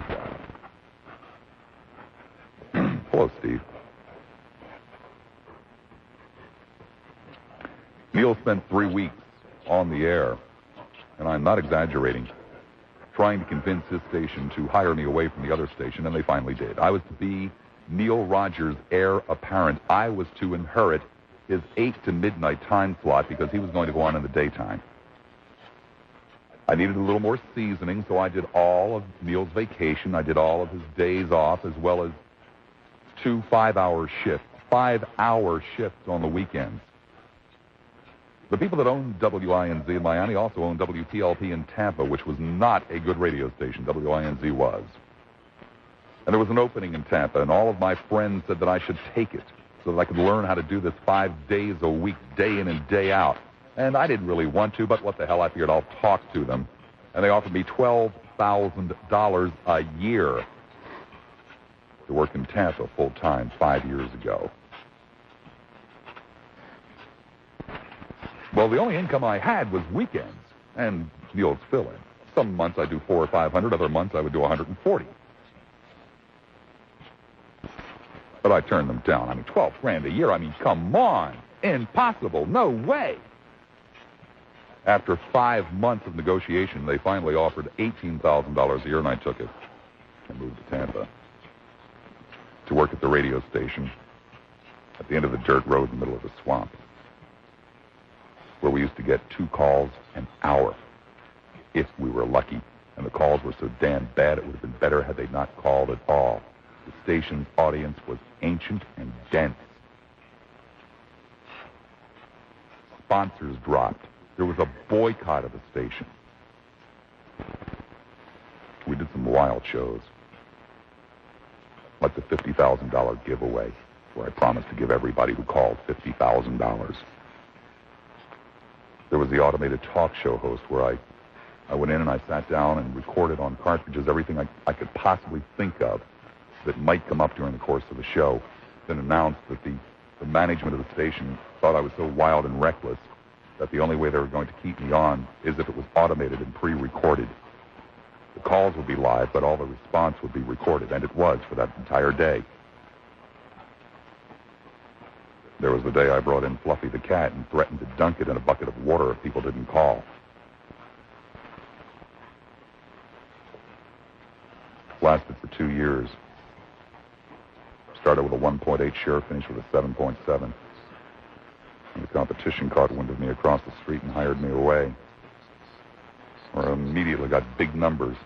"Hello, Steve." Neil spent 3 weeks on the air, and I'm not exaggerating, trying to convince his station to hire me away from the other station, and they finally did. I was to be Neil Rogers' heir apparent. I was to inherit his 8 to midnight time slot because he was going to go on in the daytime. I needed a little more seasoning, so I did all of Neil's vacation. I did all of his days off, as well as 2 5-hour shifts. 5-hour shifts on the weekends. The people that owned WINZ in Miami also owned WPLP in Tampa, which was not a good radio station. WINZ was. And there was an opening in Tampa, and all of my friends said that I should take it so that I could learn how to do this 5 days a week, day in and day out. And I didn't really want to, but what the hell, I figured I'll talk to them. And they offered me $12,000 a year to work in Tampa full-time 5 years ago. Well, the only income I had was weekends and Neil's fill-in. Some months I'd do 400 or 500, other months I would do 140. But I turned them down. I mean, $12,000 a year. I mean, come on. Impossible. No way. After 5 months of negotiation, they finally offered $18,000 a year, and I took it. I moved to Tampa to work at the radio station at the end of the dirt road in the middle of the swamp, where we used to get 2 calls an hour, if we were lucky. And the calls were so damn bad, it would have been better had they not called at all. The station's audience was ancient and dense. Sponsors dropped. There was a boycott of the station. We did some wild shows, like the $50,000 giveaway, where I promised to give everybody who called $50,000. There was the automated talk show host, where I went in and I sat down and recorded on cartridges everything I could possibly think of that might come up during the course of the show, then announced that the management of the station thought I was so wild and reckless that the only way they were going to keep me on is if it was automated and pre-recorded. The calls would be live, but all the response would be recorded, and it was for that entire day. There was the day I brought in Fluffy the cat and threatened to dunk it in a bucket of water if people didn't call. Lasted for 2 years. Started with a 1.8 share, finished with a 7.7. And the competition caught wind of me across the street and hired me away. Where I immediately got big numbers.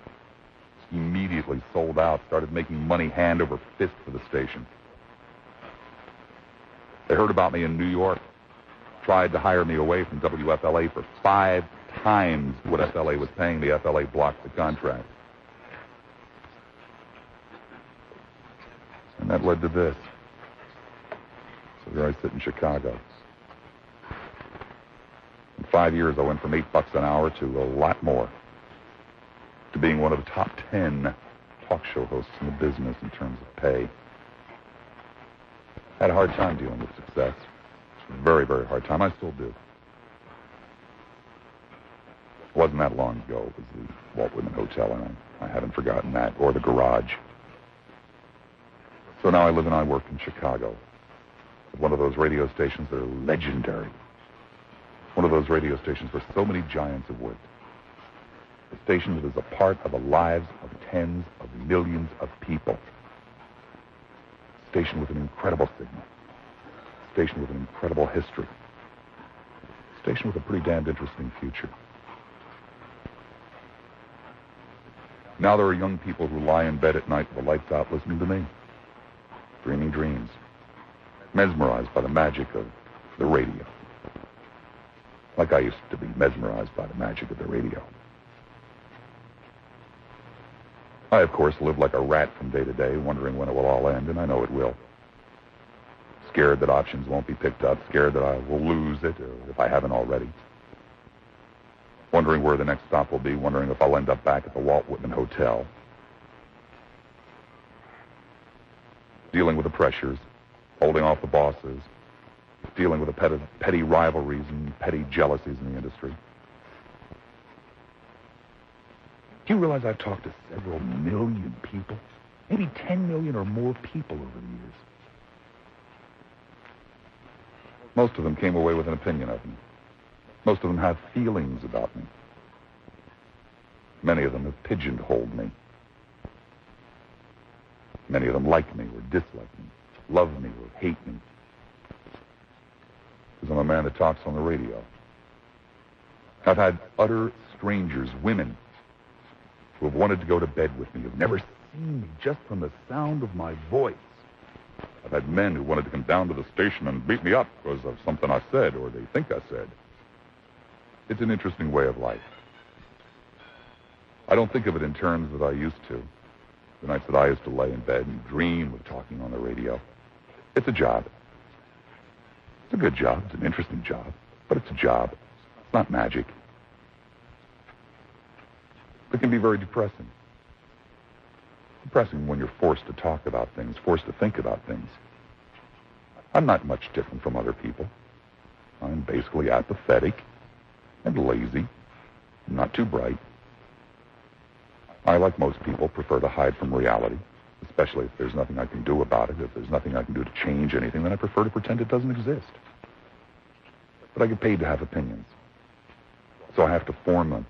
Immediately sold out, started making money hand over fist for the station. They heard about me in New York, tried to hire me away from WFLA for 5 times what FLA was paying. The FLA blocked the contract. And that led to this. So here I sit in Chicago. In 5 years, I went from $8 an hour to a lot more, to being one of the top 10 talk show hosts in the business in terms of pay. Had a hard time dealing with success. Very, very hard time. I still do. It wasn't that long ago. It was the Walt Whitman Hotel, and I haven't forgotten that, or the garage. So now I live and I work in Chicago, at one of those radio stations that are legendary. One of those radio stations where so many giants have worked. A station that is a part of the lives of tens of millions of people. A station with an incredible signal. A station with an incredible history. A station with a pretty damned interesting future. Now there are young people who lie in bed at night with the lights out listening to me, dreaming dreams, mesmerized by the magic of the radio. Like I used to be mesmerized by the magic of the radio. I, of course, live like a rat from day to day, wondering when it will all end, and I know it will. Scared that options won't be picked up, scared that I will lose it, if I haven't already. Wondering where the next stop will be, wondering if I'll end up back at the Walt Whitman Hotel. Dealing with the pressures, holding off the bosses, dealing with the petty rivalries and petty jealousies in the industry. Do you realize I've talked to several million people? Maybe 10 million or more people over the years. Most of them came away with an opinion of me. Most of them have feelings about me. Many of them have pigeonholed me. Many of them like me or dislike me, love me or hate me. Because I'm a man that talks on the radio. I've had utter strangers, women, who have wanted to go to bed with me, who've never seen me just from the sound of my voice. I've had men who wanted to come down to the station and beat me up because of something I said or they think I said. It's an interesting way of life. I don't think of it in terms that I used to. The nights that I used to lay in bed and dream of talking on the radio. It's a job. It's a good job. It's an interesting job. But it's a job. It's not magic. It can be very depressing. Depressing when you're forced to talk about things, forced to think about things. I'm not much different from other people. I'm basically apathetic and lazy. I'm not too bright. I, like most people, prefer to hide from reality, especially if there's nothing I can do about it. If there's nothing I can do to change anything, then I prefer to pretend it doesn't exist. But I get paid to have opinions. So I have to form them,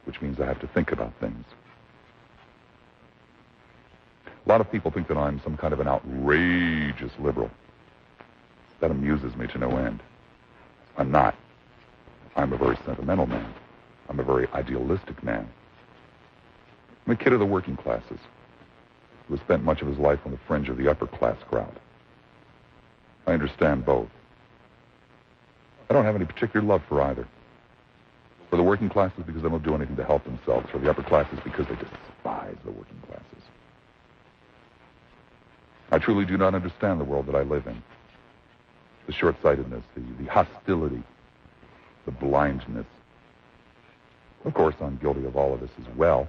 which means I have to think about things. A lot of people think that I'm some kind of an outrageous liberal. That amuses me to no end. I'm not. I'm a very sentimental man. I'm a very idealistic man. I'm a kid of the working classes who has spent much of his life on the fringe of the upper class crowd. I understand both. I don't have any particular love for either. For the working classes because they don't do anything to help themselves. For the upper classes because they despise the working classes. I truly do not understand the world that I live in. The short-sightedness, the hostility, the blindness. Of course, I'm guilty of all of this as well.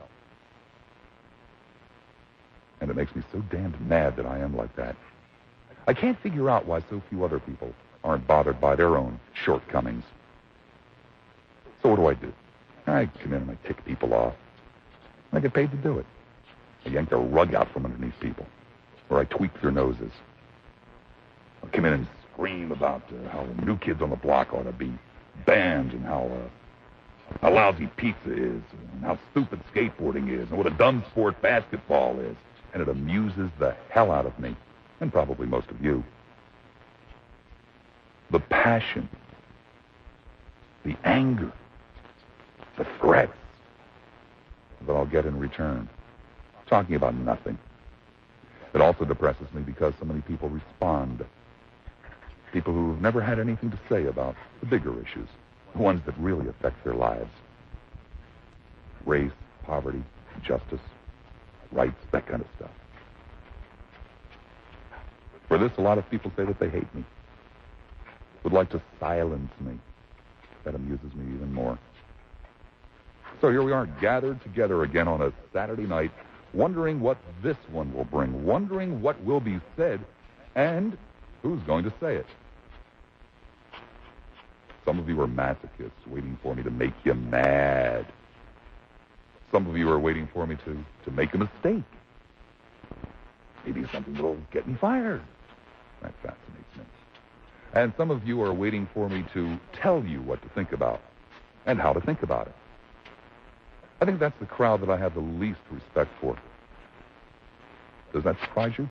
And it makes me so damned mad that I am like that. I can't figure out why so few other people aren't bothered by their own shortcomings. So what do? I come in and I tick people off. I get paid to do it. I yank the rug out from underneath people. Or I tweak their noses. I come in and scream about how the new kids on the block ought to be banned and how lousy pizza is and how stupid skateboarding is and what a dumb sport basketball is. And it amuses the hell out of me, and probably most of you. The passion, the anger, the threats that I'll get in return. Talking about nothing. It also depresses me because so many people respond. People who've never had anything to say about the bigger issues, the ones that really affect their lives. Race, poverty, justice, rights, that kind of stuff. For this, a lot of people say that they hate me, would like to silence me. That amuses me even more. So here we are, gathered together again on a Saturday night, wondering what this one will bring, wondering what will be said, and who's going to say it. Some of you are masochists, waiting for me to make you mad. Some of you are waiting for me to make a mistake. Maybe something that'll get me fired. That fascinates me. And some of you are waiting for me to tell you what to think about and how to think about it. I think that's the crowd that I have the least respect for. Does that surprise you?